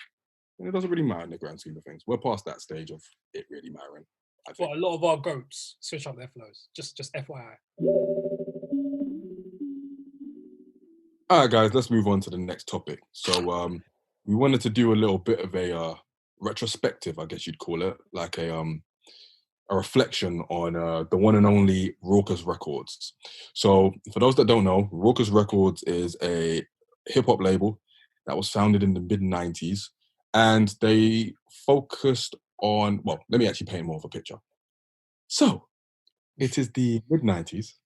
then it doesn't really matter in the grand scheme of things. We're past that stage of it really mattering. I think. Well, a lot of our goats switch up their flows. Just FYI. All right, guys, let's move on to the next topic. So we wanted to do a little bit of a retrospective, I guess you'd call it, like a reflection on the one and only Rawkus Records. So for those that don't know, Rawkus Records is a hip-hop label that was founded in the mid-90s, and they focused on, well, let me actually paint more of a picture. So it is the mid-90s.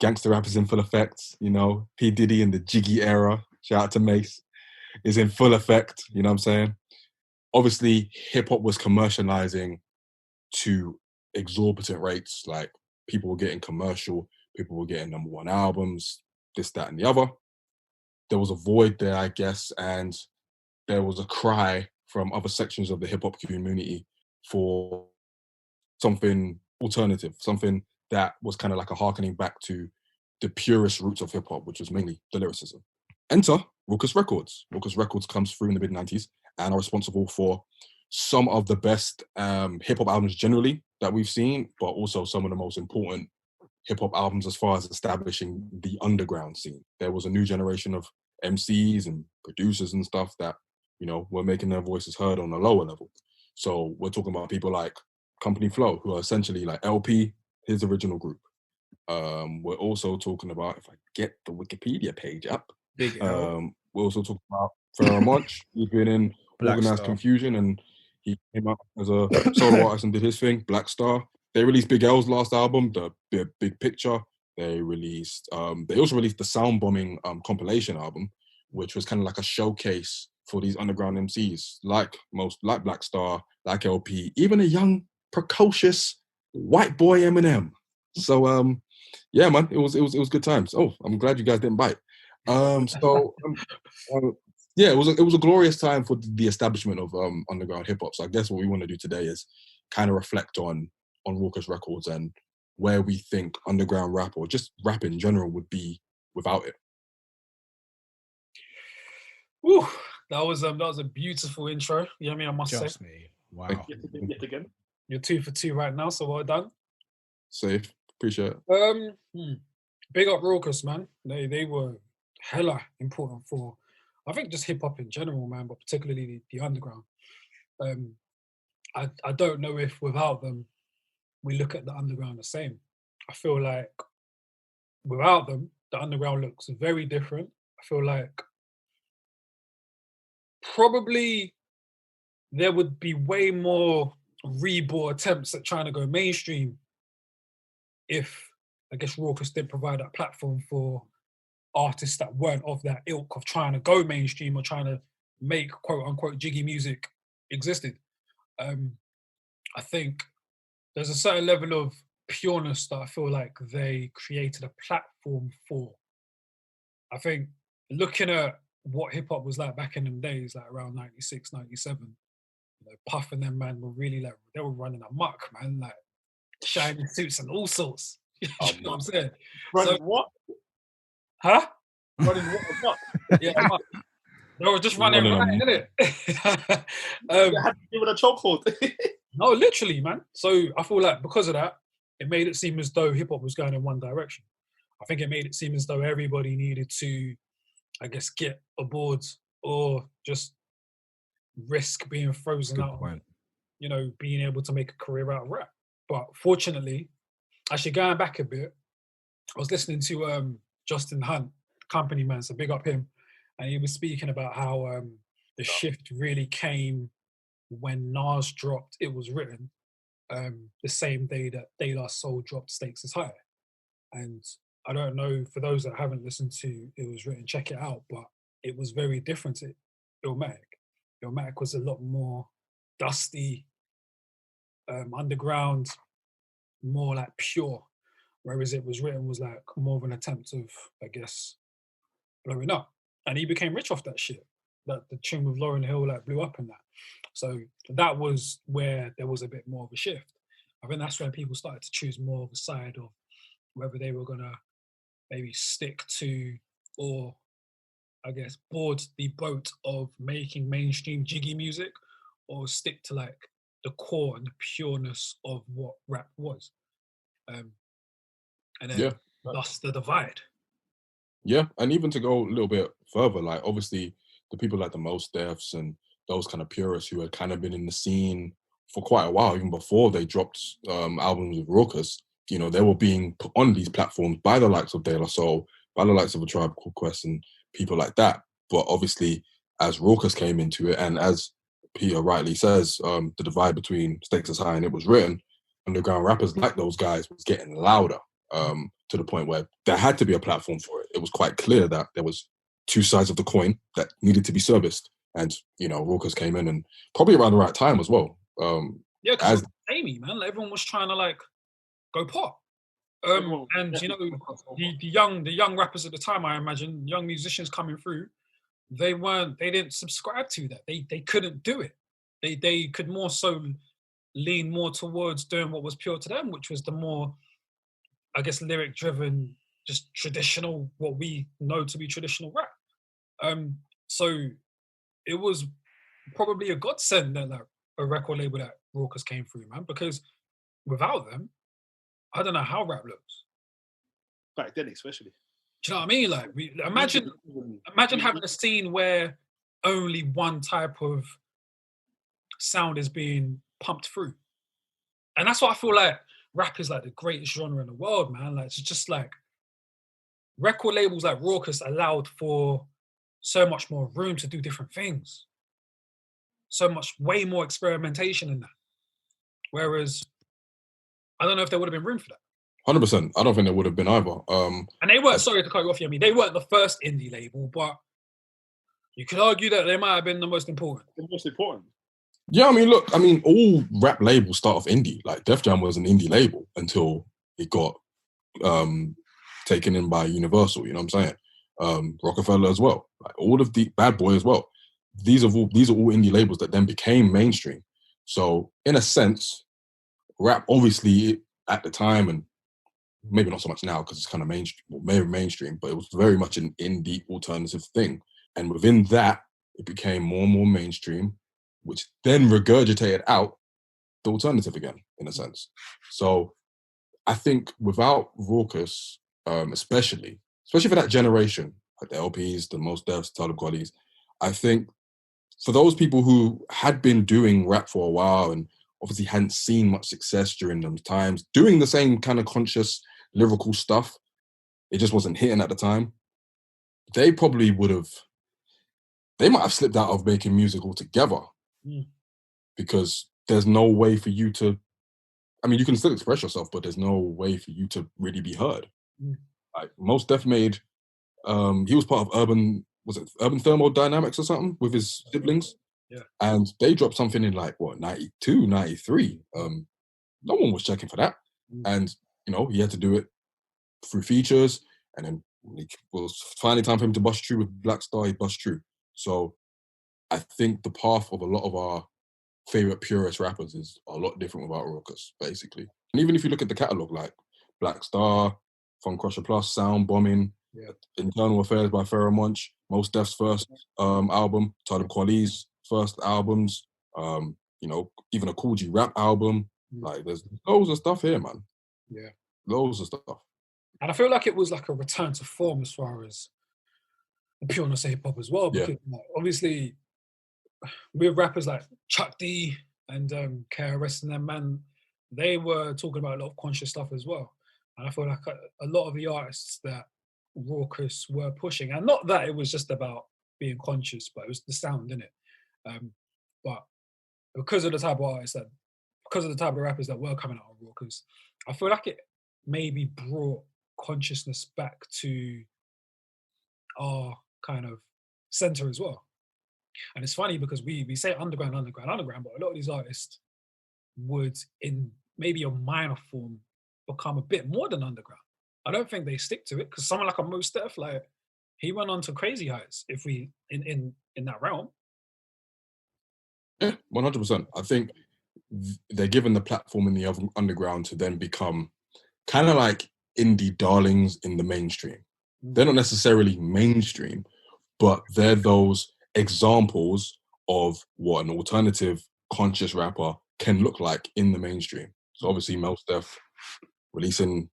Gangster rap is in full effect, you know, P. Diddy and the Jiggy era, shout out to Mace, is in full effect, you know what I'm saying? Obviously, hip-hop was commercializing to exorbitant rates, like people were getting commercial, people were getting #1 albums, this, that, and the other. There was a void there, I guess, and there was a cry from other sections of the hip-hop community for something alternative, something that was kind of like a harkening back to the purest roots of hip-hop, which was mainly the lyricism. Enter Rawkus Records. Rawkus Records comes through in the mid-90s and are responsible for some of the best hip-hop albums generally that we've seen, but also some of the most important hip-hop albums as far as establishing the underground scene. There was a new generation of MCs and producers and stuff that, you know, were making their voices heard on a lower level. So we're talking about people like Company Flow, who are essentially like LP, his original group. We're also talking about, if I get the Wikipedia page up, we're also talking about Pharoahe Monch. He's been in Organized Confusion, and he came out as a solo artist and did his thing. Black Star. They released Big L's last album, the Big Picture. They released. They also released the Sound Bombing compilation album, which was kind of like a showcase for these underground MCs, like Black Star, like LP, even a young, precocious white boy Eminem. So yeah, man, it was good times. Oh, I'm glad you guys didn't bite. Yeah, it was a glorious time for the establishment of underground hip hop. So I guess what we want to do today is kind of reflect on Rawkus Records and where we think underground rap or just rap in general would be without it. Whew, that was a beautiful intro. You know what I mean? I must say. Just me. Wow. Yet again. You're 2 for 2 right now, so well done. Safe. Appreciate it. Big up Rawkus, man. They were hella important for, I think, just hip hop in general, man, but particularly the underground. I don't know if without them we look at the underground the same. I feel like without them, the underground looks very different. I feel like probably there would be way more rebore attempts at trying to go mainstream if, I guess, Rawkus didn't provide that platform for artists that weren't of that ilk of trying to go mainstream or trying to make quote unquote jiggy music existed. I think there's a certain level of pureness that I feel like they created a platform for. I think looking at what hip hop was like back in them days, like around 96, 97, Puff and them, man, were really like, they were running amok, man, like shiny suits and all sorts. You know what I'm saying? Running what? Huh? Running what? Yeah, they were just running right, innit? They had to give it a chokehold. No, literally, man. So I feel like because of that, it made it seem as though hip hop was going in one direction. I think it made it seem as though everybody needed to, I guess, get aboard or just risk being frozen out, being able to make a career out of rap. But fortunately, actually going back a bit, I was listening to Justin Hunt, company man, so big up him, and he was speaking about how the shift really came when Nas dropped It Was Written, the same day that De La Soul dropped Stakes Is High. And I don't know, for those that haven't listened to It Was Written, check it out, but it was very different to Illmatic. Illmatic was a lot more dusty, underground, more like pure, whereas It Was Written was like more of an attempt of, I guess, blowing up. And he became rich off that shit. That the tune with Lauryn Hill like blew up in that. So that was where there was a bit more of a shift. I think that's when people started to choose more of a side of whether they were gonna maybe stick to, or I guess board the boat of making mainstream jiggy music, or stick to like the core and the pureness of what rap was. And then thus the divide. Yeah, and even to go a little bit further, like obviously the people like the Mos Defs and those kind of purists who had kind of been in the scene for quite a while, even before they dropped albums with Rawkus, they were being put on these platforms by the likes of De La Soul, by the likes of A Tribe Called Quest and people like that. But obviously, as Rawkus came into it, and as Peter rightly says, the divide between Stakes Is High and It Was Written, underground rappers like those guys was getting louder. To the point where there had to be a platform for it. It was quite clear that there was two sides of the coin that needed to be serviced. And, Rawkus came in, and probably around the right time as well. Because Amy, man, like, everyone was trying to like go pop. And the young rappers at the time, I imagine, young musicians coming through, they didn't subscribe to that. They couldn't do it. They could more so lean more towards doing what was pure to them, which was the more, I guess, lyric-driven, just traditional, what we know to be traditional rap. So it was probably a godsend that like, a record label that Rawkus came through, man, because without them, I don't know how rap looks. Back then, especially. Do you know what I mean? Like, imagine having a scene where only one type of sound is being pumped through. And that's what I feel like rap is like the greatest genre in the world, man. Like, it's just like record labels like Rawkus allowed for so much more room to do different things. So much, way more experimentation in that. Whereas, I don't know if there would have been room for that. 100%. I don't think there would have been either. And they weren't, sorry to cut you off, they weren't the first indie label, but you could argue that they might have been the most important. The most important. Yeah, all rap labels start off indie. Like Def Jam was an indie label until it got taken in by Universal, you know what I'm saying? Rockefeller as well. Like all of the Bad Boy as well. These are all indie labels that then became mainstream. So in a sense, rap obviously at the time, and maybe not so much now because it's kind of mainstream, but it was very much an indie alternative thing. And within that, it became more and more mainstream, which then regurgitated out the alternative again, in a sense. So I think without Rawkus, especially for that generation, like the LPs, the Mos Defs, Talib Kwelis, I think for those people who had been doing rap for a while and obviously hadn't seen much success during those times, doing the same kind of conscious lyrical stuff, it just wasn't hitting at the time. They probably they might have slipped out of making music altogether because there's no way for you to, I mean, you can still express yourself, but there's no way for you to really be heard. Like Mos Def made, he was part of Urban Thermodynamics or something with his siblings. Yeah. And they dropped something in like, what, 92, 93. No one was checking for that. And, you know, he had to do it through features. And then it was finally time for him to bust through with Black Star, he bust through. So I think the path of a lot of our favorite purist rappers is a lot different without Rawkus, basically. And even if you look at the catalog, like Black Star, Fun Crusher Plus, Sound Bombing, Internal Affairs by Pharoahe Monch, Mos Def's first album, Talib Kweli's first albums, you know, even a Cool G rap album. Like, there's loads of stuff here, man. Yeah. Loads of stuff. And I feel like it was like a return to form as far as the pureness of hip hop as well. Because like, obviously, with rappers like Chuck D and KRS and them, man, they were talking about a lot of conscious stuff as well. And I feel like a lot of the artists that Rawkus were pushing, and not that it was just about being conscious, but it was the sound in it. But because of the type of artists that, because of the type of rappers that were coming out of Rawkus, I feel like it maybe brought consciousness back to our kind of center as well. And it's funny because we say underground, but a lot of these artists would, in maybe a minor form, become a bit more than underground. I don't think they stick to it, because someone like a Mos Def, like, he went on to crazy heights if we in that realm. Yeah, 100%. I think they're given the platform in the underground to then become kind of like indie darlings in the mainstream. They're not necessarily mainstream, but they're those examples of what an alternative conscious rapper can look like in the mainstream. So obviously Mos Def releasing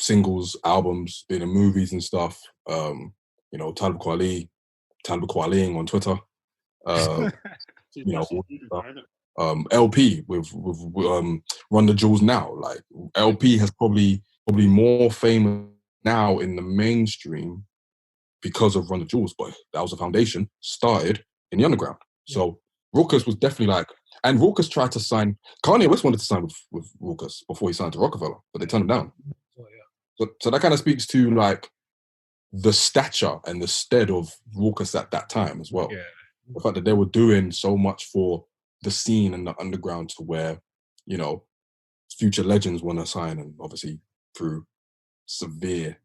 singles, albums, being in movies and stuff. You know, Talib Kweli on Twitter. You know, LP with Run the Jewels now. Like, LP has probably more famous now in the mainstream because of Run the Jewels, but that was a foundation started in the underground. So Rawkus was definitely like, and Rawkus tried to sign, Kanye West wanted to sign with Rawkus before he signed to Rockefeller, but they turned him down. So that kind of speaks to like the stature and the stead of Rawkus at that time as well. The fact that they were doing so much for the scene and the underground to where, you know, future legends want to sign, and obviously through severe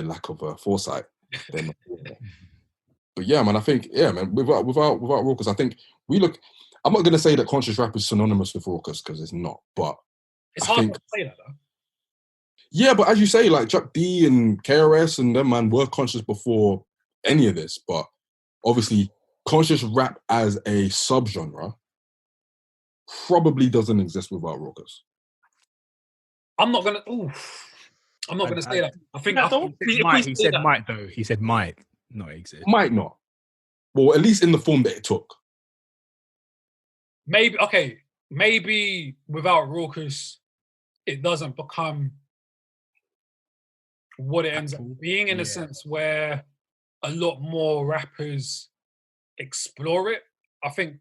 lack of foresight. But yeah, man, I think, man, without Rawkus, I think I'm not going to say that conscious rap is synonymous with Rawkus, because it's not, but it's hard to say that though. Yeah, but as you say, like Chuck D and KRS and them, man, were conscious before any of this, but obviously conscious rap as a subgenre probably doesn't exist without Rawkus. I'm not gonna say that. I think he said might though. He said might not exist. Might not. Well, at least in the form that it took. Maybe without Rawkus, it doesn't become what it ends up being, in a sense where a lot more rappers explore it. I think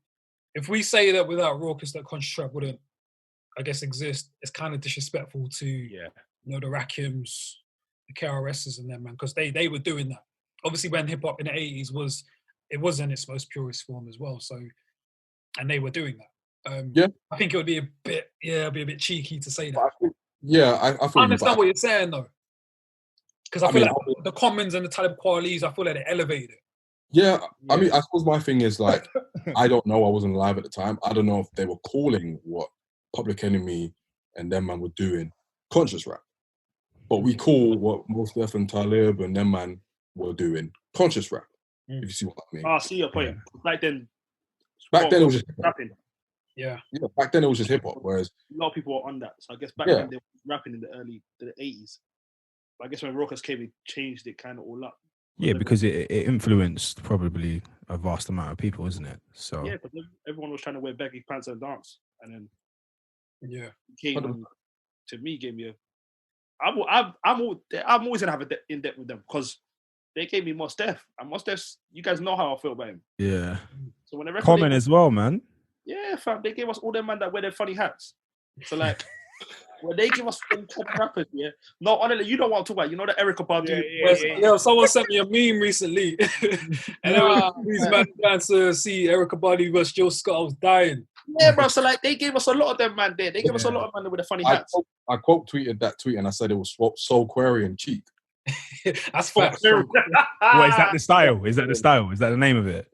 if we say that without Rawkus that conscious rap wouldn't, I guess, exist, it's kind of disrespectful to you know, the Rakims, the KRSs and them, man, because they were doing that. Obviously when hip hop in the 80s was in its most purest form as well. So, and they were doing that. I think it would be a bit cheeky to say that. I understand what you're saying though. Because I feel like the Commons and the Talib Kwelis, I feel like they elevated it. Yeah, I mean, I suppose my thing is like, I don't know, I wasn't alive at the time. I don't know if they were calling what Public Enemy and them man were doing conscious rap. But we call what Mos Def and Talib and them man were doing conscious rap. If you see what I mean. I see your point. Back then it was just rapping. Yeah. Back then it was just hip hop, whereas A lot of people were on that. So I guess back then they were rapping in the 80s. But I guess when Rawkus came, it changed it kind of all up. Yeah, because it influenced probably a vast amount of people, isn't it? So yeah, because everyone was trying to wear baggy pants and dance, and then came and, to me gave me a. I'm always gonna have in depth with them because they gave me Mos Def, and Mos Def, you guys know how I feel about him. Yeah. So when the Common as well, man. Yeah, fam, they gave us all them man that wear their funny hats. So like. When they give us some top rappers, no, honestly, you don't want to talk about. You know the Erykah Badu. Yeah, someone sent me a meme recently, and these man trying to see Erykah Badu versus Jill Scott. I was dying. Yeah, bro. So like, they gave us a lot of them man there. They gave us a lot of man with the funny hats. I quote tweeted that tweet and I said it was Soul Query and Cheek. That's facts. What is that? The style? Is that the style? Is that the name of it?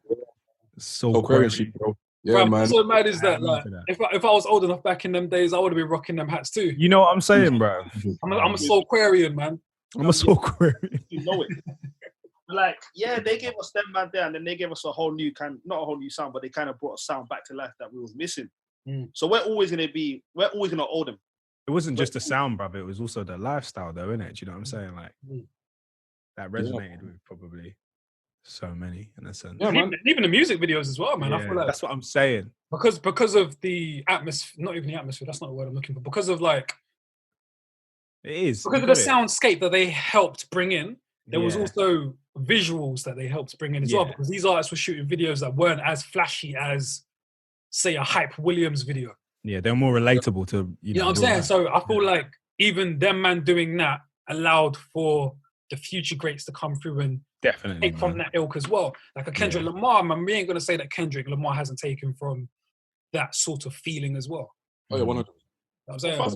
Soul Query and Cheek, bro. Yeah, man. What's so mad is that, like, if I was old enough back in them days, I would have been rocking them hats too. You know what I'm saying, bro? I'm a Soul Quarian, man. I'm a Soul Quarian. You know it. Like, yeah, they gave us them man there, and then they gave us a whole new not a whole new sound, but they kind of brought a sound back to life that we was missing. So we're always gonna owe them. It wasn't just the sound, brother. It was also the lifestyle, though, innit? Do you know what I'm saying? Like, that resonated with probably so many in a sense. Yeah, man. Even the music videos as well, man. Yeah, I feel like that's what I'm saying. Because of the atmosphere, not even the atmosphere, that's not the word I'm looking for. Because of like it is. Because of the soundscape that they helped bring in, there was also visuals that they helped bring in as well. Because these artists were shooting videos that weren't as flashy as, say, a Hype Williams video. Yeah, they're more relatable to you know what I'm saying. So I feel like even them man doing that allowed for the future greats to come through and definitely take from that ilk as well. Like a Kendrick Lamar, man, we ain't gonna say that Kendrick Lamar hasn't taken from that sort of feeling as well. Oh yeah, 100%. I'm saying, but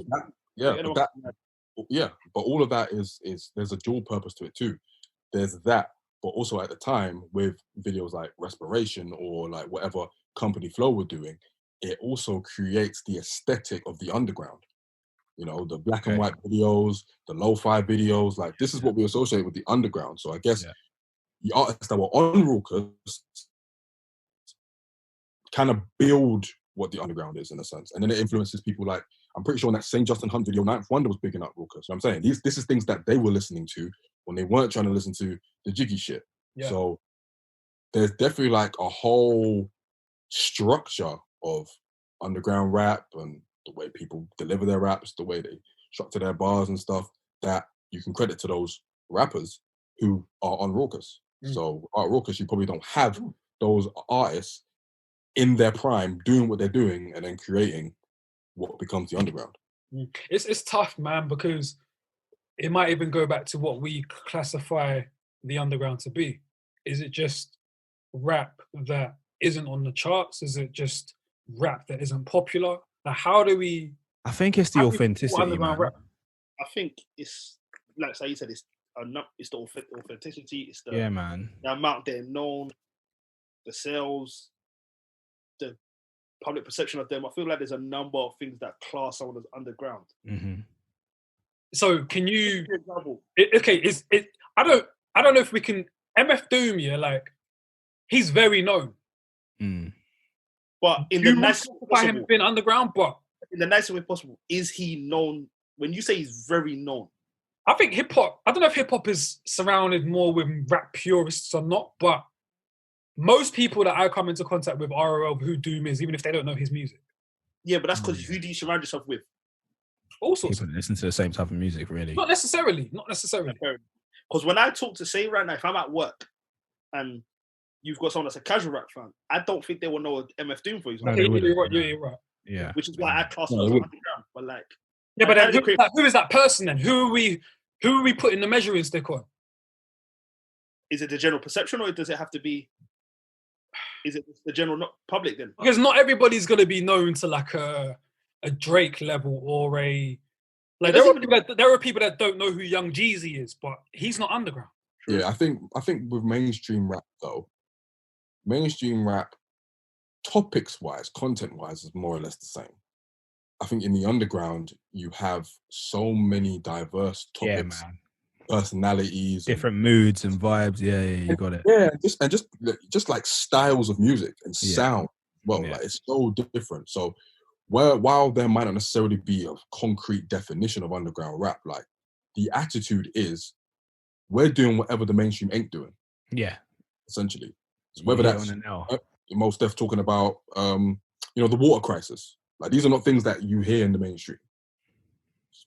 all of that is there's a dual purpose to it too. There's that, but also at the time with videos like Respiration or like whatever Company Flow were doing, it also creates the aesthetic of the underground. You know, the black and white videos, the lo-fi videos, like this is what we associate with the underground. So I guess the artists that were on Rawkus kind of build what the underground is in a sense. And then it influences people like, I'm pretty sure in that same Justin Hunt video, Ninth Wonder was bigging up Rawkus. So I'm saying this is things that they were listening to when they weren't trying to listen to the jiggy shit. Yeah. So there's definitely like a whole structure of underground rap and the way people deliver their raps, the way they structure their bars and stuff, that you can credit to those rappers who are on Rawkus. So at Rawkus, you probably don't have those artists in their prime doing what they're doing and then creating what becomes the underground. It's tough, man, because it might even go back to what we classify the underground to be. Is it just rap that isn't on the charts? Is it just rap that isn't popular? Like, how do we? I think it's the authenticity, man. Rap? I think it's like you said, it's the authenticity. It's the the amount they're known, the sales, the public perception of them. I feel like there's a number of things that class someone as underground. So can you? Is it? I don't know if we can. MF Doom, like he's very known. But in the nicest way possible, him being underground, but in the nicest way possible, is he known? When you say he's very known, I think hip hop. I don't know if hip hop is surrounded more with rap purists or not, but most people that I come into contact with are aware of who Doom is, even if they don't know his music. Yeah, but that's because who do you surround yourself with? All sorts. People listen to the same type of music, really. Not necessarily. Because when I talk to, say right now, if I'm at work and you've got someone that's a casual rap fan, I don't think they will know MF Doom, for example. You're right. Yeah. Which is why I class it as underground. But like, yeah, but then who is that person then? Who are we putting the measuring stick on? Is it the general perception, or does it have to be? Is it the general public then? Because not everybody's going to be known to like a Drake level or a like. There are people that don't know who Young Jeezy is, but he's not underground. Yeah, I think with mainstream rap though, mainstream rap, topics-wise, content-wise, is more or less the same. I think in the underground, you have so many diverse topics personalities, different moods and vibes. Yeah, you got it. Yeah, just like styles of music and Yeah. sound. Well, Yeah. like it's so different. So while there might not necessarily be a concrete definition of underground rap, like the attitude is we're doing whatever the mainstream ain't doing. Yeah. Essentially. So You whether hit that's on it now. Mos Def talking about the water crisis. Like these are not things that you hear in the mainstream.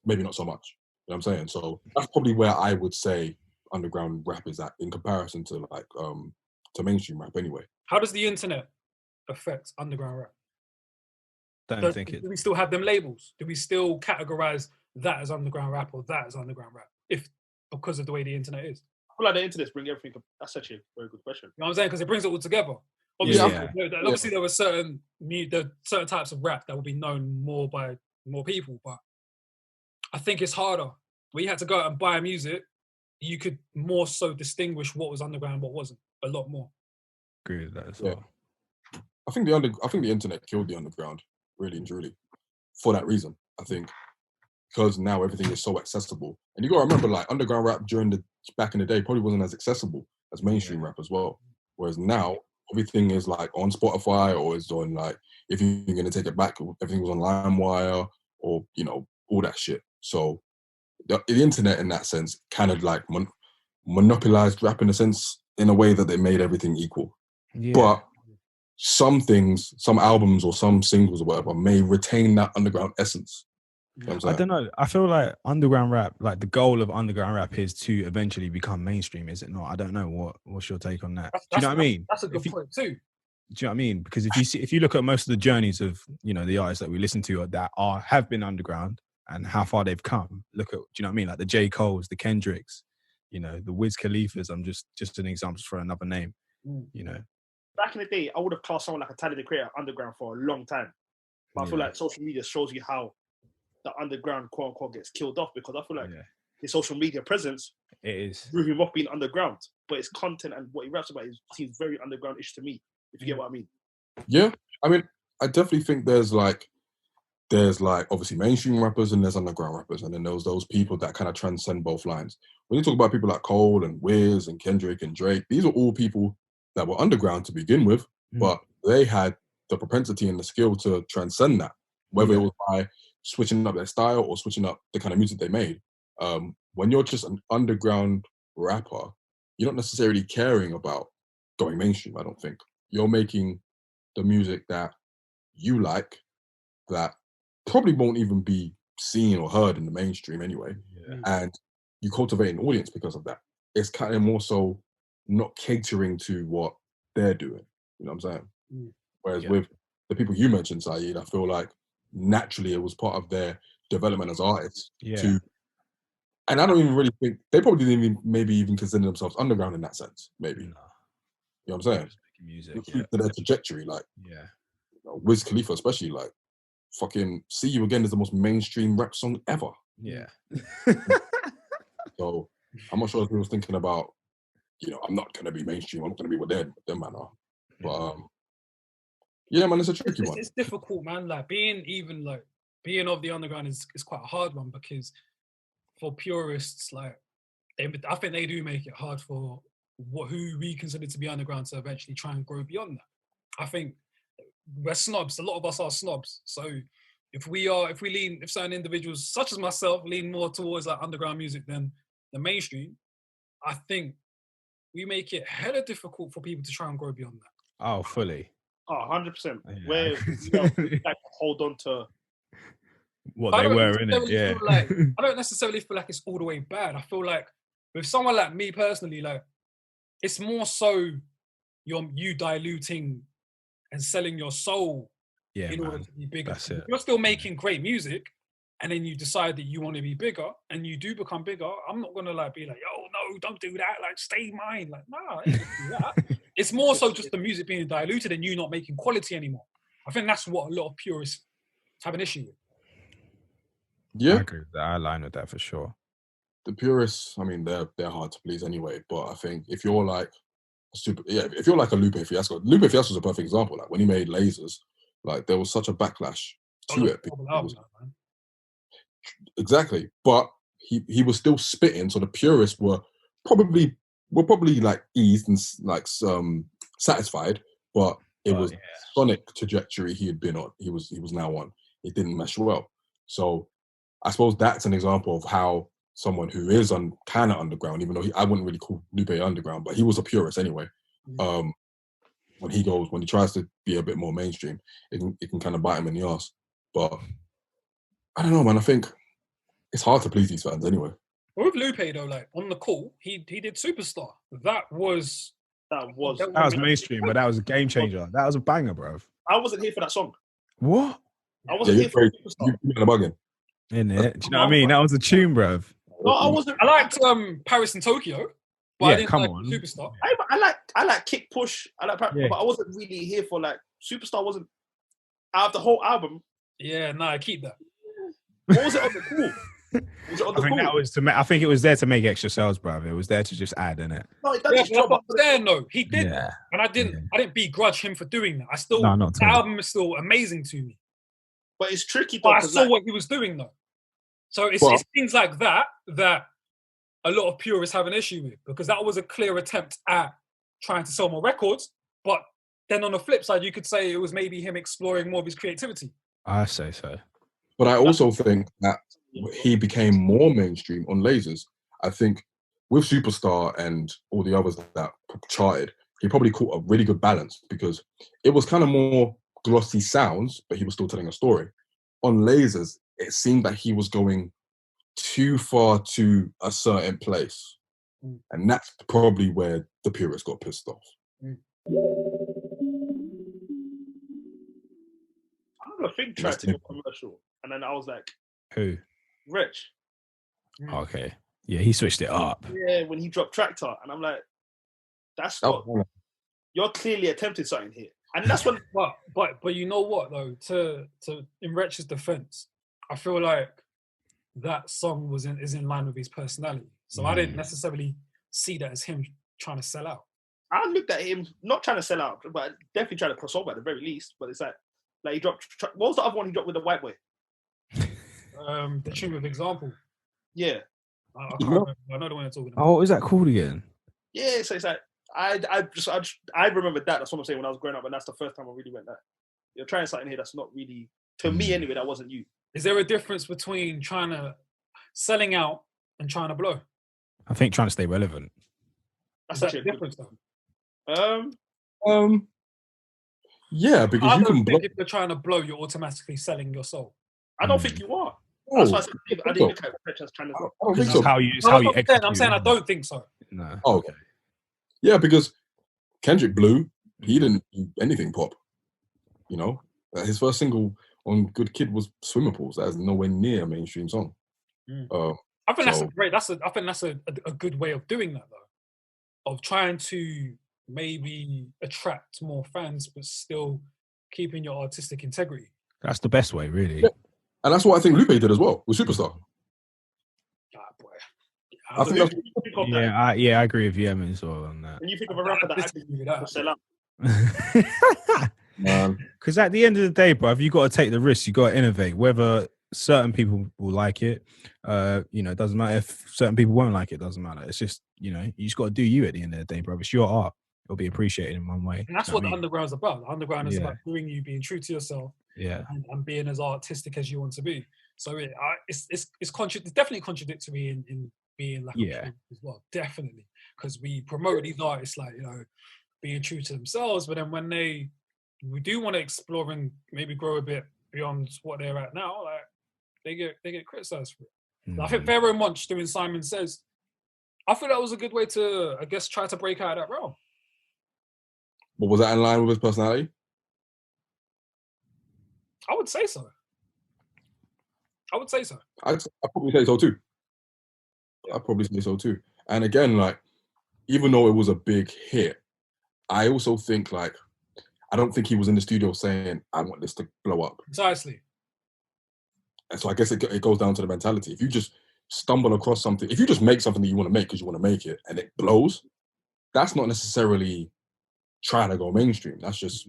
Maybe not so much. You know what I'm saying? So that's probably where I would say underground rap is at in comparison to like to mainstream rap anyway. How does the internet affect underground rap? Don't think it. Do we still have them labels? Do we still categorize that as underground rap or that as underground rap? If because of the way the internet is. I feel like the internet's bring everything. That's actually a very good question. You know what I'm saying? Because it brings it all together. Obviously, there were certain types of rap that will be known more by more people, but I think it's harder. Where you had to go out and buy music, you could more so distinguish what was underground and what wasn't a lot more. Agree with that as well. I think the internet killed the underground, really and truly, for that reason. I think because now everything is so accessible, and you got to remember, like underground rap back in the day probably wasn't as accessible as mainstream rap as well. Whereas now everything is like on Spotify or is on like if you're gonna take it back, everything was on LimeWire or all that shit. So the internet, in that sense, kind of like monopolized rap in a sense, in a way that they made everything equal. Yeah. But some things, some albums or some singles or whatever, may retain that underground essence. You know I don't know. I feel like underground rap, like the goal of underground rap is to eventually become mainstream, is it not? I don't know. What's your take on that? Do you know what I mean? That's a good point too. Do you know what I mean? Because if you look at most of the journeys of the artists that we listen to that have been underground and how far they've come, look at, do you know what I mean? Like the J. Coles, the Kendricks, the Wiz Khalifas. I'm just an example for another name. Back in the day, I would have classed someone like a Talib Kweli underground for a long time, but I feel like social media shows you how the underground quote unquote gets killed off, because I feel like his social media presence grew him off being underground, but his content and what he raps about seems very underground-ish to me, if you get what I mean. Yeah, I mean, I definitely think there's like obviously mainstream rappers and there's underground rappers, and then there's those people that kind of transcend both lines. When you talk about people like Cole and Wiz and Kendrick and Drake, these are all people that were underground to begin with, but they had the propensity and the skill to transcend that, whether it was by switching up their style or switching up the kind of music they made. When you're just an underground rapper, you're not necessarily caring about going mainstream, I don't think. You're making the music that you like that probably won't even be seen or heard in the mainstream anyway. Yeah. And you cultivate an audience because of that. It's kind of more so not catering to what they're doing. You know what I'm saying? Whereas with the people you mentioned, Saeed, I feel like naturally it was part of their development as artists to, and I don't even really think they probably didn't even maybe even consider themselves underground in that sense. Maybe, you know what I'm saying? Music, to their trajectory, like Wiz Khalifa, especially, like fucking "See You Again" is the most mainstream rap song ever. Yeah. So I'm not sure if he was thinking about, I'm not gonna be mainstream. I'm not gonna be what them man are. But yeah, man, it's a tricky one. It's difficult, man. Like being of the underground is quite a hard one, because for purists, like I think they do make it hard for who we consider to be underground to eventually try and grow beyond that. I think we're snobs. A lot of us are snobs. So if certain individuals such as myself lean more towards like underground music than the mainstream, I think we make it hella difficult for people to try and grow beyond that. Oh, fully. Oh, 100%. Where like hold on to what they were in it. Yeah. I don't necessarily feel like it's all the way bad. I feel like with someone like me personally, like it's more so you diluting and selling your soul in order to be bigger. That's it. You're still making great music, and then you decide that you want to be bigger, and you do become bigger. I'm not gonna like be like, yo, no, don't do that. Like, stay mine. Like, nah, I ain't gonna do that. It's more so just the music being diluted and you not making quality anymore. I think that's what a lot of purists have an issue with. Yeah, I agree with that. I align with that for sure. The purists, I mean, they're hard to please anyway. But I think if you're like if you're like a Lupe Fiasco is a perfect example. Like when he made Lasers, like there was such a backlash to it. Exactly, but he was still spitting, so the purists were probably like eased and like satisfied, but it was sonic trajectory he had been on. He was now on. It didn't mesh well. So I suppose that's an example of how someone who is kind of underground, even though I wouldn't really call Lupe underground, but he was a purist anyway. When he tries to be a bit more mainstream, it can kind of bite him in the ass. But I don't know, man. I think it's hard to please these fans anyway. Well, with Lupe though, like on the call, he did Superstar. That was mainstream, but that was a game changer. That was a banger, bro. I wasn't here for that song. What? I wasn't here for Superstar. You're bugging. In it, do you know what I mean? That was a tune, bro. No, I wasn't. I liked Paris and Tokyo, but I didn't like Superstar. I like Kick Push. I like, but I wasn't really here for like Superstar. Wasn't out of the whole album. Yeah, I keep that. What was it on the cool? I think it was there to make extra sales, bro. It was there to just add in it. No, he did, and I didn't begrudge him for doing that. The album is still amazing to me. But it's tricky. Though, but I saw what he was doing though, so it's things like that a lot of purists have an issue with, because that was a clear attempt at trying to sell more records. But then on the flip side, you could say it was maybe him exploring more of his creativity. I say so. But I also think that he became more mainstream on Lasers. I think with Superstar and all the others that charted, he probably caught a really good balance, because it was kind of more glossy sounds, but he was still telling a story. On Lasers, it seemed that he was going too far to a certain place. And that's probably where the purists got pissed off. I remember Fig tried to go commercial, and then I was like, who? Rich. Okay. Yeah, he switched it up. Yeah, when he dropped Tractor, and I'm like, that's not. You're clearly attempting something here, and that's when. But you know what though? To in Rich's defense, I feel like that song is in line with his personality. So I didn't necessarily see that as him trying to sell out. I looked at him not trying to sell out, but definitely trying to cross over at the very least. But it's like he dropped. What was the other one he dropped with the white boy? The tune with Example. Yeah. I can't remember. I know the one you're talking about. Oh, what is that called again? Yeah, so it's like I remember that. That's what I'm saying when I was growing up, and that's the first time I really went that. You're trying something here that's not really, to me anyway, that wasn't you. Is there a difference between selling out and trying to blow? I think trying to stay relevant. That's actually a difference though. Yeah, because I don't think if you're trying to blow, you're automatically selling your soul. I don't think you are. That's why I said I didn't look at it as trying to. I don't think so. I'm saying I don't think so. No. Oh, okay. Yeah, because Kendrick blew. He didn't do anything pop. You know, his first single on Good Kid was Swimming Pools. That is nowhere near a mainstream song. I think that's a good way of doing that though, of trying to maybe attract more fans, but still keeping your artistic integrity. That's the best way, really. Yeah. And that's what I think Lupe did as well with Superstar. I think I agree with you as well on that. When you think of a rapper that actually sell out. Because at the end of the day, bro, you got to take the risk. You got to innovate. Whether certain people will like it, it doesn't matter. If certain people won't like it, doesn't matter. It's just, you just got to do you at the end of the day, bro. It's your art. It'll be appreciated in one way. And that's what the underground's about. The underground is about doing you, being true to yourself, and being as artistic as you want to be. So it's definitely contradictory in being like a as well, definitely, because we promote these artists like being true to themselves, but then when we do want to explore and maybe grow a bit beyond what they're at now, like they get criticized for it. I think Pharoahe Monch doing Simon Says, I think that was a good way to, I guess, try to break out of that realm. But was that in line with his personality? I would say so. I'd probably say so too. I'd probably say so too. And again, like, even though it was a big hit, I also think, like, I don't think he was in the studio saying, I want this to blow up. Precisely. And so I guess it goes down to the mentality. If you just stumble across something, if you just make something that you want to make because you want to make it and it blows, that's not necessarily trying to go mainstream. That's just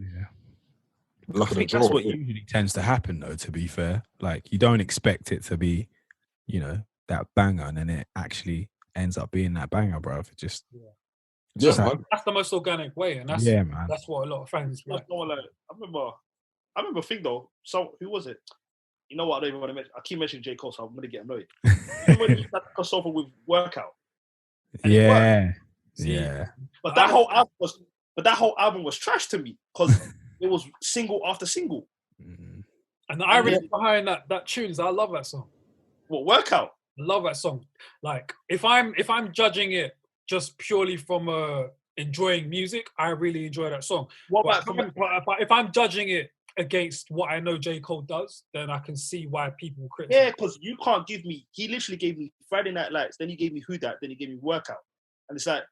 luck of the draw. That's what usually tends to happen, though, to be fair. Like, you don't expect it to be, that banger, and then it actually ends up being that banger, bro. It just Yeah, That's the most organic way, and yeah, man. that's what a lot of fans like. I remember a thing though. So who was it? You know what? I don't even want to mention. I keep mentioning J. Cole, so I'm gonna get annoyed. When he had a crossover with Workout. And it worked. Yeah. But that whole album was trash to me because it was single after single. And the irony behind that tune is I love that song. What, Workout? I love that song. Like if I'm judging it just purely from enjoying music, I really enjoy that song. But if I'm judging it against what I know J. Cole does, then I can see why people criticize. Yeah, because you can't give me. He literally gave me Friday Night Lights, then he gave me Who Dat, then he gave me Workout, and it's like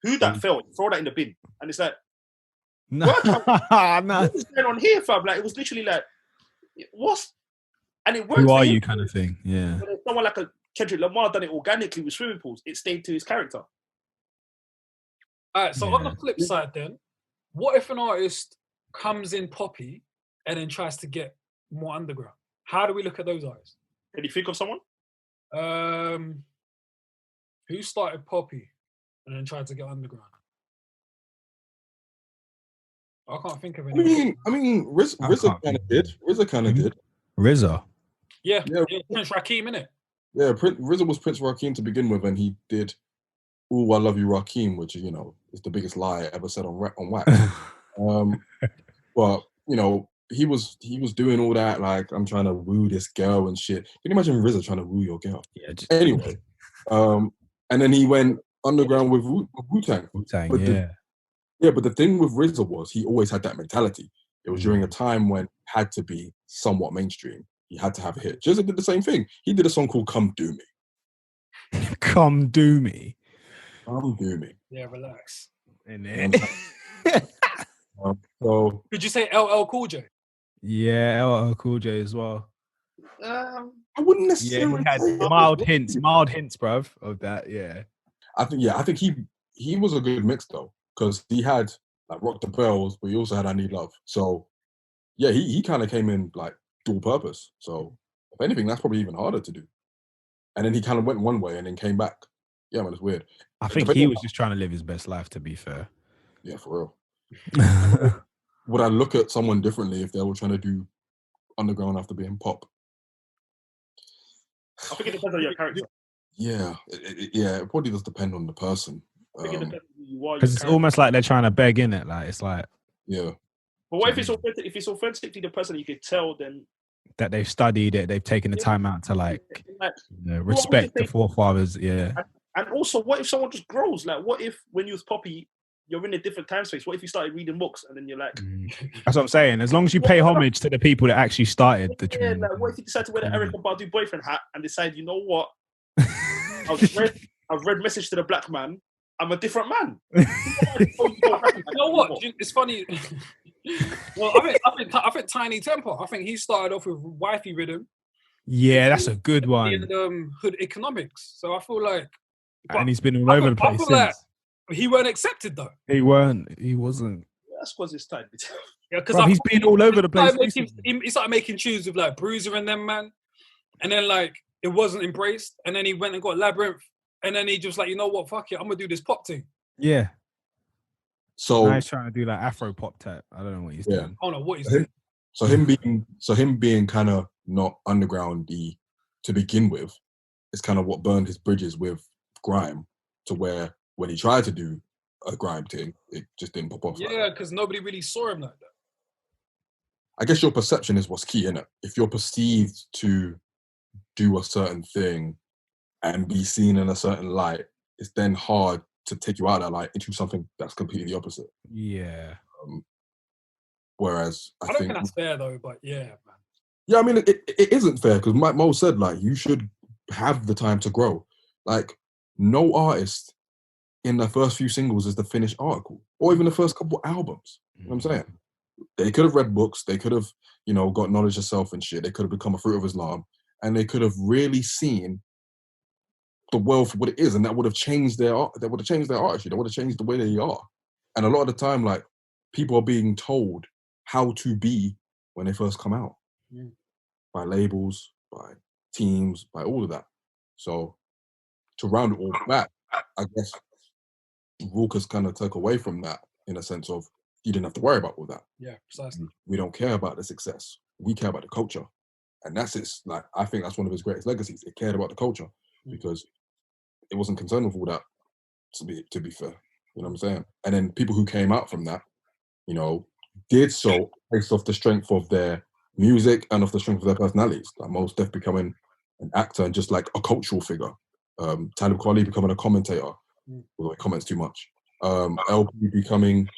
Who Dat fell, throw that in the bin, and it's like Workout. What is going on here, fam? Like it was literally like what's and it works. Who are you, kind of thing? Yeah. When someone like a Kendrick Lamar done it organically with swimming pools. It stayed to his character. All right. So on the flip side, then, what if an artist comes in poppy and then tries to get more underground? How do we look at those artists? Can you think of someone? Who started poppy and then tried to get underground? I can't think of anyone. I mean, RZA kind of did. RZA kind of did. RZA. Yeah, Prince Rakeem, innit? Yeah, RZA was Prince Rakeem to begin with, and he did "Ooh, I Love You, Rakeem," which is the biggest lie ever said on wax. But he was doing all that, like, I'm trying to woo this girl and shit. Can you imagine RZA trying to woo your girl? Yeah. Anyway, and then he went underground with Wu-Tang. Yeah, but the thing with RZA was he always had that mentality. It was during a time when it had to be somewhat mainstream. He had to have a hit. Jizza did the same thing. He did a song called "Come Do Me." Come Do Me. Come Do Me. Yeah, relax. So could you say LL Cool J? Yeah, LL Cool J as well. I wouldn't necessarily say mild hints, bruv, of that. Yeah. I think he was a good mix though, because he had like Rock the Bells, but he also had I Need Love. So yeah, he kind of came in like dual purpose. So if anything, that's probably even harder to do. And then he kind of went one way and then came back. Yeah, man, it's weird. I think he was just trying to live his best life, to be fair. Yeah, for real. Would I look at someone differently if they were trying to do underground after being pop? I think it depends on your character. Yeah, it probably does depend on the person. I think it depends on who you are. Because it's almost like they're trying to beg in it. Like it's like, yeah. But what if it's authentic? If it's authentically the person, you could tell then that they've studied it, they've taken the time out to respect the forefathers. Yeah. And also, what if someone just grows? Like, what if when you was poppy, you're in a different time space? What if you started reading books and then you're like, that's what I'm saying. As long as you pay homage to the people that actually started the trend. Like, what if you decide to wear the Erykah Badu boyfriend hat and decide, you know what? I've read Message to the Black Man. I'm a different man. You know what? It's funny. Well, I think Tiny Temper. I think he started off with Wifey Rhythm. Yeah, that's a good one. And Hood Economics. So I feel like, and he's been all over the place since. Like he weren't accepted though. He wasn't. Yeah, that's because it's Tiny. Yeah, because he's been all over the place. He started making tunes with like Bruiser and them, man, and then like it wasn't embraced, and then he went and got Labyrinth, and then he just like, you know what, fuck it, I'm gonna do this pop thing. Yeah. So now he's trying to do like Afro pop type. I don't know what he's doing. I don't know what he's doing. So him being kind of not undergroundy to begin with is kind of what burned his bridges with grime, to where when he tried to do a grime thing, it just didn't pop off. Yeah, because nobody really saw him like that. I guess your perception is what's key, innit? If you're perceived to do a certain thing and be seen in a certain light, it's then hard to take you out of that light into something that's completely opposite. Yeah. Whereas I don't think that's fair though, but yeah, man. Yeah, I mean, it isn't fair because Mo said, like, you should have the time to grow. Like, no artist in the first few singles is the finished article, or even the first couple albums. You know what I'm saying? They could have read books, they could have, got knowledge of self and shit. They could have become a fruit of Islam, and they could have really seen the world for what it is, and that would have changed their art. That would have changed their artistry. That would have changed the way they are. And a lot of the time, like, people are being told how to be when they first come out by labels, by teams, by all of that. So to round it all back, I guess Rawkus kind of took away from that in a sense of you didn't have to worry about all that. Yeah, precisely. We don't care about the success. We care about the culture. And that's his, like, I think that's one of his greatest legacies. It cared about the culture because it wasn't concerned with all that, to be fair. You know what I'm saying? And then people who came out from that, you know, did so based off the strength of their music and off the strength of their personalities. Like Mos Def becoming an actor and just like a cultural figure. Talib Kweli becoming a commentator, although he comments too much. LP becoming,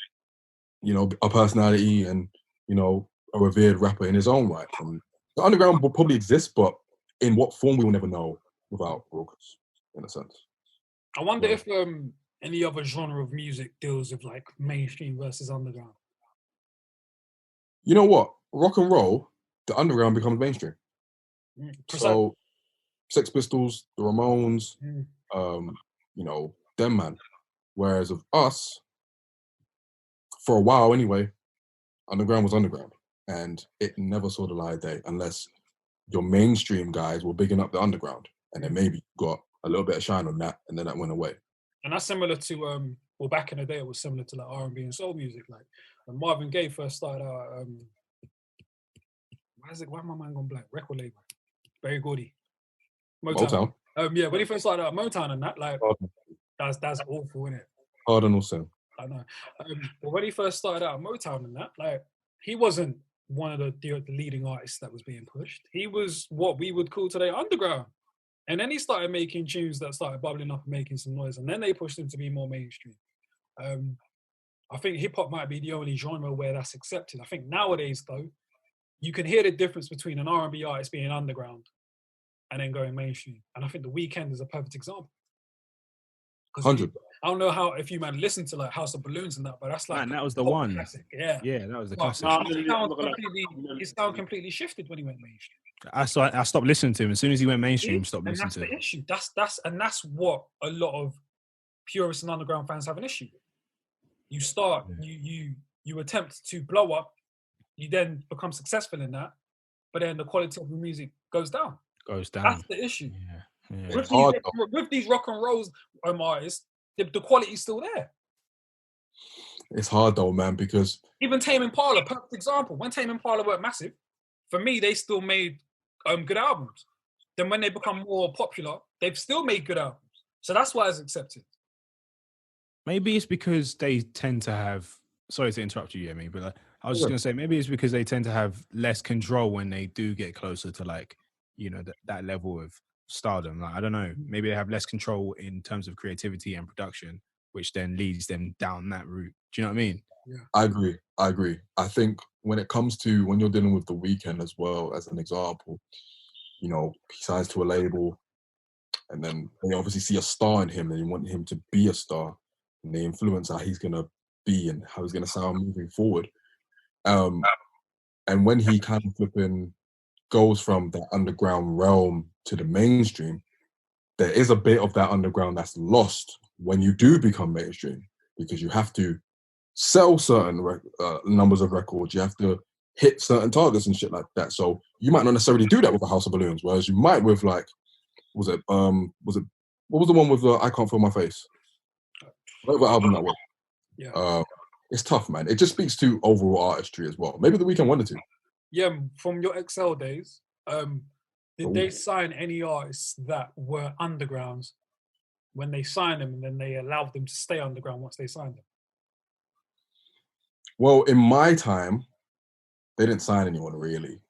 you know, a personality and, you know, a revered rapper in his own right. And the underground will probably exist, but in what form we will never know without Rawkus, in a sense. I wonder if any other genre of music deals with like mainstream versus underground. You know what? Rock and roll, the underground becomes mainstream. So Sex Pistols, the Ramones, you know, them man. Whereas of us, for a while anyway, underground was underground. And it never saw the light of day unless your mainstream guys were bigging up the underground. And then maybe got a little bit of shine on that, and then that went away. And that's similar to, well, back in the day, it was similar to like R&B and soul music. Like when Marvin Gaye first started out, why my mind gone blank? Record label, Berry Gordy, Motown. Yeah, when he first started out Motown and that, like, that's awful, isn't it? Cardinal Sin. I know. But when he first started out Motown and that, like, he wasn't one of the leading artists that was being pushed. He was what we would call today underground. And then he started making tunes that started bubbling up and making some noise. And then they pushed him to be more mainstream. I think hip hop might be the only genre where that's accepted. I think nowadays, though, you can hear the difference between an R&B artist being underground and then going mainstream. And I think The Weeknd is a perfect example. 100. I don't know if you man listen to like House of Balloons and that, but that's like, man, that was the one. Classic. Yeah, that was the classic. His sound completely shifted when he went mainstream. I stopped listening to him as soon as he went mainstream. Stopped listening to him. That's the issue. That's what a lot of purists and underground fans have an issue with. You start, you attempt to blow up, you then become successful in that, but then the quality of the music goes down. That's the issue. Yeah. With these rock and roll artists, the quality's still there. It's hard though, man, because even Tame Impala, perfect example. When Tame Impala weren't massive, for me, they still made good albums. Then when they become more popular, they've still made good albums. So that's why it's accepted. Maybe it's because they tend to have. Sorry to interrupt you, Yemi, but I was just going to say maybe it's because they tend to have less control when they do get closer to like, you know, that level of stardom. Like, I don't know. Maybe they have less control in terms of creativity and production, which then leads them down that route. Do you know what I mean? Yeah. I agree. I think when it comes to when you're dealing with The Weeknd as well, as an example, you know, he signs to a label and then they obviously see a star in him and they want him to be a star and they influence how he's going to be and how he's going to sound moving forward. And when he kind of flipping goes from that underground realm to the mainstream, there is a bit of that underground that's lost when you do become mainstream because you have to sell certain numbers of records. You have to hit certain targets and shit like that. So you might not necessarily do that with a House of Balloons, whereas you might with like, what was the one with I Can't Feel My Face? Whatever album that was. Yeah. It's tough, man. It just speaks to overall artistry as well. Maybe The Weeknd wanted to. Yeah, from your XL days, did they sign any artists that were undergrounds when they signed them and then they allowed them to stay underground once they signed them? Well, in my time, they didn't sign anyone really.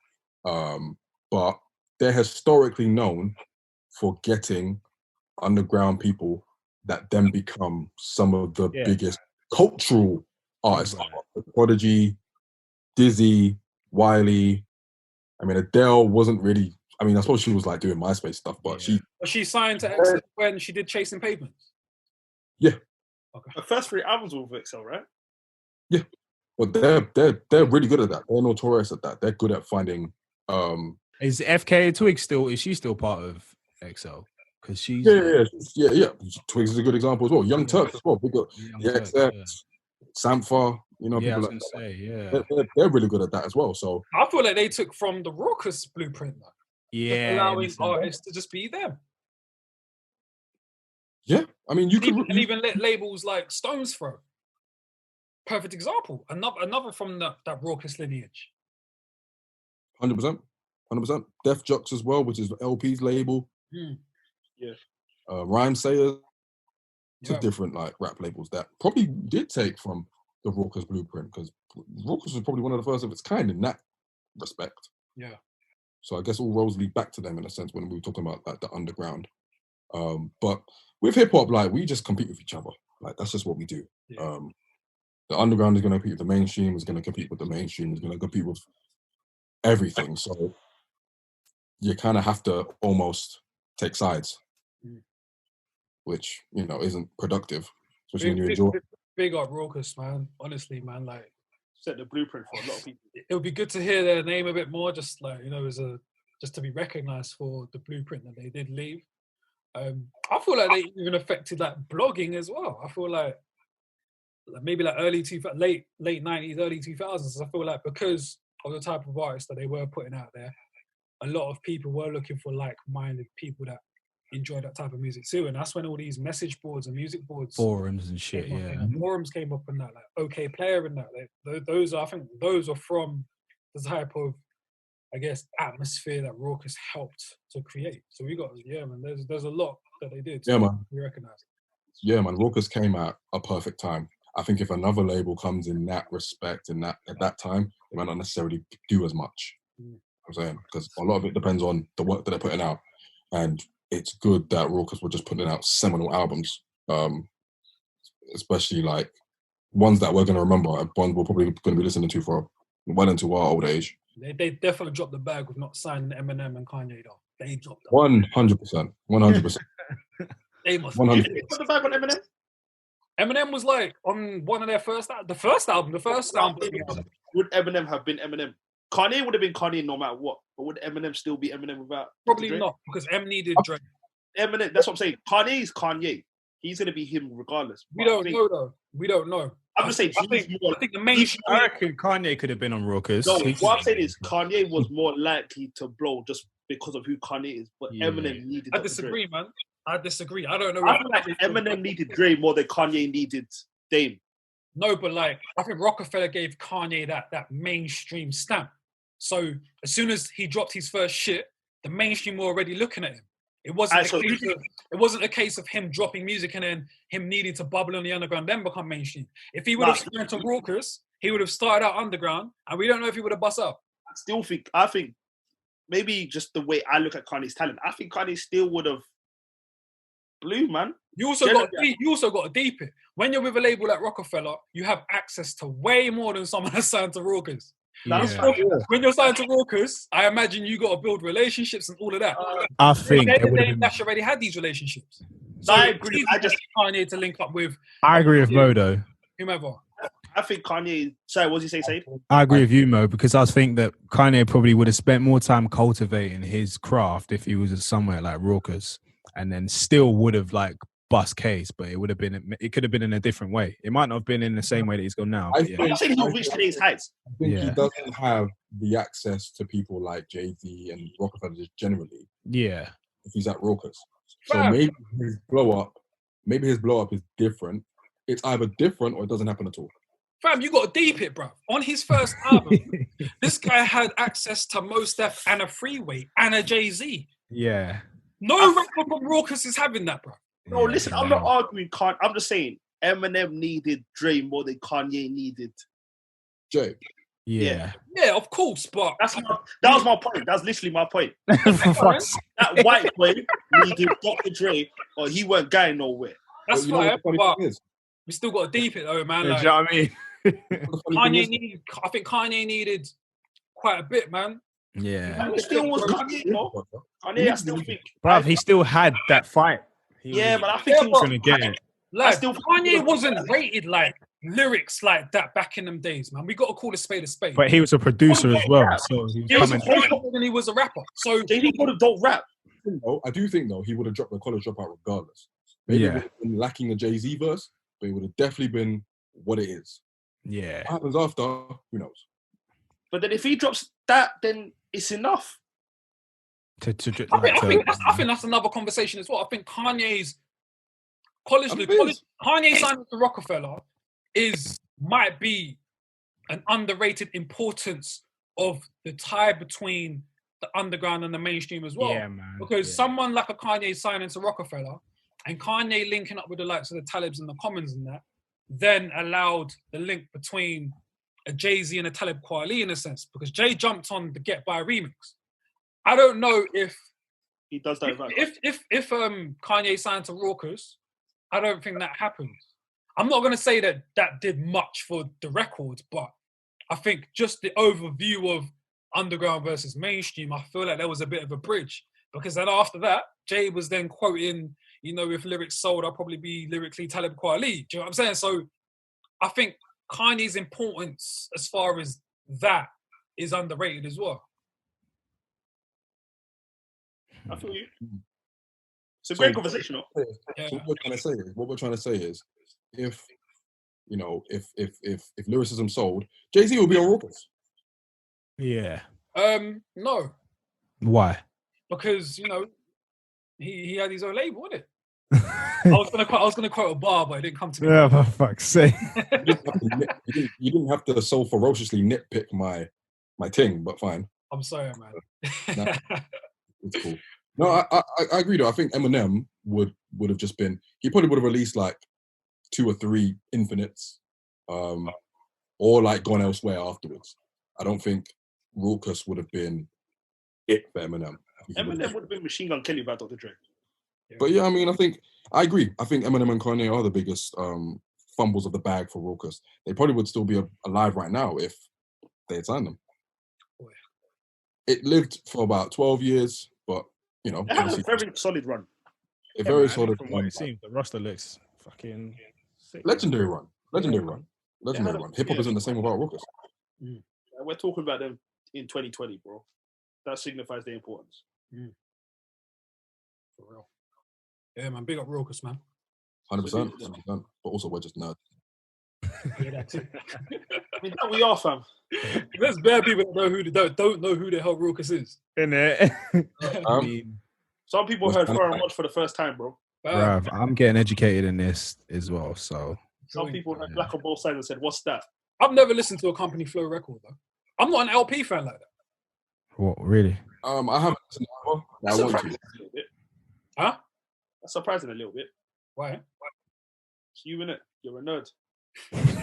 But they're historically known for getting underground people that then become some of the biggest cultural artists. Prodigy, Dizzy, Wiley. I mean, Adele wasn't really, I mean, I suppose she was like doing MySpace stuff, but she signed to XL when she did Chasing Pavements? Yeah. Okay. The first 3 albums were with XL, right? Yeah. But they're really good at that. They're notorious at that. They're good at finding Is FK Twigs is she still part of XL? Because she's yeah. Twigs is a good example as well. Young Turks as well. Big up XX, Sampha, you know, people like that. They're really good at that as well. So I feel like they took from the Rawkus blueprint, though. Yeah. Allowing artists to just be them. Yeah, I mean, you could. And even labels like Stones Throw. Perfect example. Another from that Rawkus lineage. 100%. Def Jux as well, which is LP's label. Yeah. Rhyme Sayers. To different like rap labels that probably did take from the Rawkus blueprint, because Rawkus was probably one of the first of its kind in that respect. Yeah. So I guess all roads lead back to them in a sense when we were talking about like the underground. But with hip hop, like we just compete with each other. Like that's just what we do. Yeah. The underground is going to compete with the mainstream. Is going to compete with the mainstream. Is going to compete with everything. So you kind of have to almost take sides, which isn't productive, especially when you enjoy. Big up Rawkus, man. Honestly, man, like set the blueprint for a lot of people. It would be good to hear their name a bit more, just like just to be recognised for the blueprint that they did leave. I feel like they even affected like blogging as well. I feel like maybe like late 90s, early 2000s. I feel like because of the type of artists that they were putting out there, a lot of people were looking for like-minded people that enjoy that type of music too, and that's when all these message boards and music boards, forums and shit, forums came up and that, like OK Player and that. Those are from the type of, I guess, atmosphere that Rawkus helped to create. So we got, man, there's a lot that they did. Yeah, man. We recognize it. Yeah, man. Rawkus came at a perfect time. I think if another label comes in that respect and that at that time, they might not necessarily do as much. I'm saying, because a lot of it depends on the work that they're putting out, and it's good that Rawkus were just putting out seminal albums, especially like ones that we're going to remember, ones we're probably going to be listening to for well into our old age. They definitely dropped the bag with not signing Eminem and Kanye though. They dropped 100%. 100%. They must 100%. Put the bag on Eminem. Eminem was like on one of their first album. Would Eminem have been Eminem? Kanye would have been Kanye no matter what, but would Eminem still be Eminem without? Probably not, because M needed Drake. Eminem, that's what I'm saying. Kanye is Kanye. He's gonna be him regardless. We don't know though. We don't know. I'm just saying. I think the main. I reckon Kanye could have been on Rawkus. No, what I'm saying is Kanye was more likely to blow just because of who Kanye is, but Eminem needed. I disagree, man. I disagree. I don't know. I feel like Eminem needed Dre more than Kanye needed Dame. No, but like I think Rockefeller gave Kanye that mainstream stamp. So as soon as he dropped his first shit, the mainstream were already looking at him. It wasn't a case of him dropping music and then him needing to bubble on the underground, then become mainstream. If he would have started to Rawkus, he would have started out underground, and we don't know if he would have bust up. I think maybe just the way I look at Kanye's talent, I think Kanye still would have blew, man. You also got to deep it. When you're with a label like Rockefeller, you have access to way more than someone that's signed to Rawkus. When you're signed to Rawkus, I imagine you got to build relationships and all of that. I think Dash already had these relationships. So I agree. Kanye to link up with. I agree with Mo though. Whomever. I think Kanye. Sorry, what did you say, Said? I agree with you, Mo, because I think that Kanye probably would have spent more time cultivating his craft if he was at somewhere like Rawkus, and then still would have like bust case, but it could have been in a different way. It might not have been in the same way that he's gone now. I'm not saying he'll reach today's heights. I think he doesn't have the access to people like Jay-Z and Rockefeller just generally. Yeah. If he's at Rawkus. So maybe his blow up is different. It's either different or it doesn't happen at all. Fam, you got to deep it, bro. On his first album, this guy had access to Mos Def and a Freeway and a Jay-Z. Yeah. No rapper from Rawkus is having that, bro. No, listen, I'm not arguing. I'm just saying Eminem needed Dre more than Kanye needed Jay. Yeah, of course, but that was my point. That's literally my point. That white boy needed Dr. Dre, or he weren't going nowhere. That's fine, but we still got to deep it though, man. Like, you know what I mean? I think Kanye needed quite a bit, man. Yeah. It still was Kanye, you know? Kanye, I still think. Bruv, he still had that fight. But I think he was going to get it. Like, Kanye wasn't rated like lyrics like that back in them days, man. We got to call a spade a spade. But he was a producer as well, so he was and he was a rapper. So JD would have don't rap. I do think though he would have dropped the college dropout regardless. Maybe it would have been lacking a Jay-Z verse, but it would have definitely been what it is. Yeah. What happens after? Who knows? But then if he drops that, then it's enough. I think that's another conversation as well. I think Kanye's Kanye signing to Rockefeller might be an underrated importance of the tie between the underground and the mainstream as well. Yeah, man. Because someone like a Kanye signing to Rockefeller and Kanye linking up with the likes of the Talibs and the Commons and that, then allowed the link between a Jay-Z and a Talib Kweli in a sense, because Jay jumped on the Get By remix. I don't know if he does that. If Kanye signed to Rawkus, I don't think that happens. I'm not going to say that did much for the record, but I think just the overview of underground versus mainstream, I feel like there was a bit of a bridge, because then after that, Jay was then quoting, if lyrics sold, I'll probably be lyrically Talib Kweli. Do you know what I'm saying? So I think Kanye's importance as far as that is underrated as well. I feel you. It's a great conversation, though. Yeah. So what we're trying to say is, if lyricism sold, Jay-Z will be on Rawkus. Yeah. No. Why? Because he had his own label, didn't it? I was gonna quote a bar, but it didn't come to me. Yeah, for fuck's sake. You didn't have to so ferociously nitpick my ting, but fine. I'm sorry, man. No, it's cool. No, I agree though. I think Eminem would have just been. He probably would have released like 2 or 3 infinites, or like gone elsewhere afterwards. I don't think Rawkus would have been it for Eminem. Eminem would have been Machine Gun Kelly by Dr. Dre. But yeah, I mean, I agree. I think Eminem and Kanye are the biggest fumbles of the bag for Rawkus. They probably would still be alive right now if they had signed them. It lived for about 12 years, but it had a very solid run. A very solid from run. what it seems, the roster looks fucking sick. Legendary run. Hip hop isn't the same without Rawkus. We're talking about them in 2020, bro. That signifies their importance. For real. Yeah, man. Big up Rawkus, man. 100%. But also, we're just nerds. Yeah, that's it. I mean, we are, fam. There's bare people that don't know who the hell Rawkus is. Innit? Some people heard Pharoahe Monch for the first time, bro. Bruv, I'm getting educated in this as well, so. Some people heard Black on Both Sides and said, what's that? I've never listened to a company flow record, though. I'm not an LP fan like that. What, really? I haven't listened to it. I want to. Huh? That's surprising a little bit. Why? It's you, innit? You're a nerd.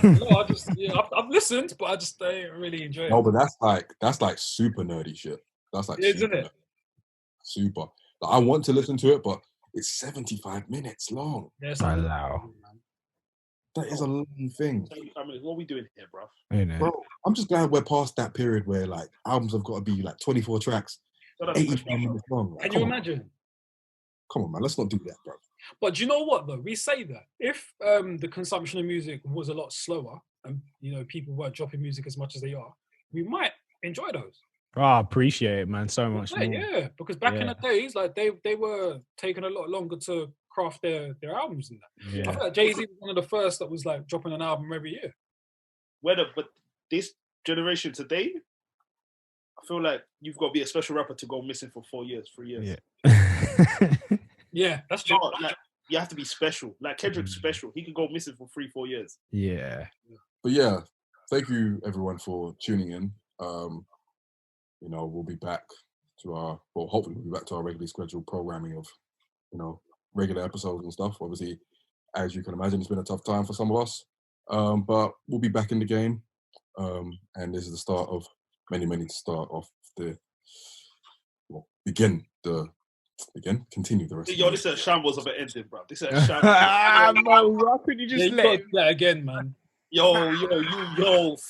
No, I've listened, but I just don't really enjoy it. No, but that's like super nerdy shit. That's like isn't it? Super. Like, I want to listen to it, but it's 75 minutes long. Yes, Allow. That is a long thing. 75 minutes. What are we doing here, bro? Bro, I'm just glad we're past that period where like albums have got to be like 24 tracks, 85 minutes long. Like, Can you imagine? Come on, man. Let's not do that, bro. But do you know what, though? We say that. If the consumption of music was a lot slower and, people weren't dropping music as much as they are, we might enjoy those. Oh, I appreciate it, man, so much more. Yeah, because back in the days, like they were taking a lot longer to craft their albums and that. Yeah. I feel like Jay-Z was one of the first that was like dropping an album every year. But this generation today, I feel like you've got to be a special rapper to go missing for 4 years, 3 years. Yeah. Yeah, that's true. Like, you have to be special. Like Kendrick's special. He can go missing for 3-4 years. Yeah. But yeah, thank you everyone for tuning in. We'll be back to hopefully we'll be back to our regularly scheduled programming of, regular episodes and stuff. Obviously, as you can imagine, it's been a tough time for some of us. But we'll be back in the game. And this is the start of many to start off continue the rest. Yo, this is a shambles of an ending, bro. This is a shambles. Man, why could you just let that again, man? Yo,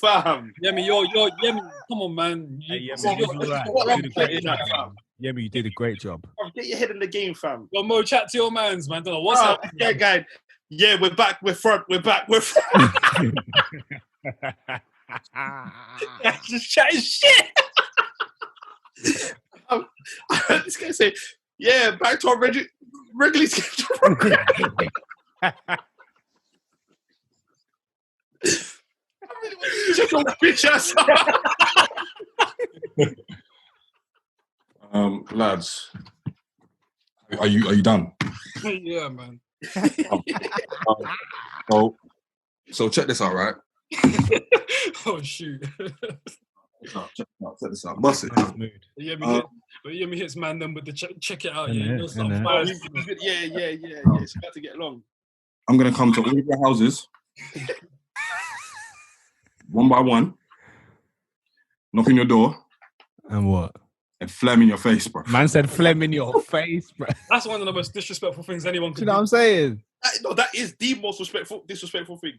fam. Yemi, come on, man. you did a great job. Get your head in the game, fam. Yo, Mo, chat to your mans, man. Don't know what's happening. Yeah, guy. Yeah, we're back. We're front. Just chatting shit. I heard this guy say, yeah, back to our regularly scheduled. Check your bitch ass. Lads, are you done? Yeah, man. So check this out, right? Oh shoot! Check this out. Bust it. Yeah, me hits man them with the check it out. In Yeah, you it, know in something it. fire. Yeah. It's about to get long. I'm gonna come to all of your houses, one by one, knock on your door, And what? and phlegm in your face, bro. Man said phlegm in your face, bro. That's one of the most disrespectful things anyone You could know what do. I'm saying? No, that is the most disrespectful thing.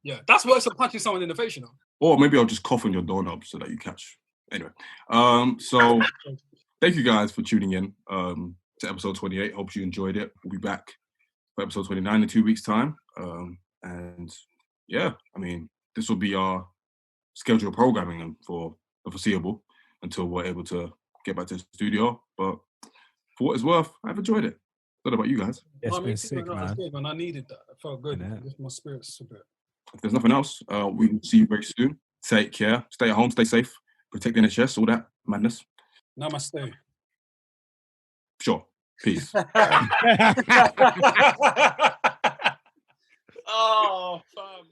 Yeah, that's worse than punching someone in the face, you know. Or maybe I'll just cough on your doorknob so that you catch. Anyway, so thank you guys for tuning in to episode 28. Hope you enjoyed it. We'll be back for episode 29 in 2 weeks' time. And yeah, I mean, this will be our scheduled programming for the foreseeable until we're able to get back to the studio. But for what it's worth, I've enjoyed it. I don't know about you guys. It's No, me been too, sick, man. That was man. good, man. I needed that. I felt good. Yeah. Lift my spirits a bit. If there's nothing else, we will see you very soon. Take care. Stay at home. Stay safe. Protect the NHS. All that madness. Namaste. Sure. Peace. Oh, fam.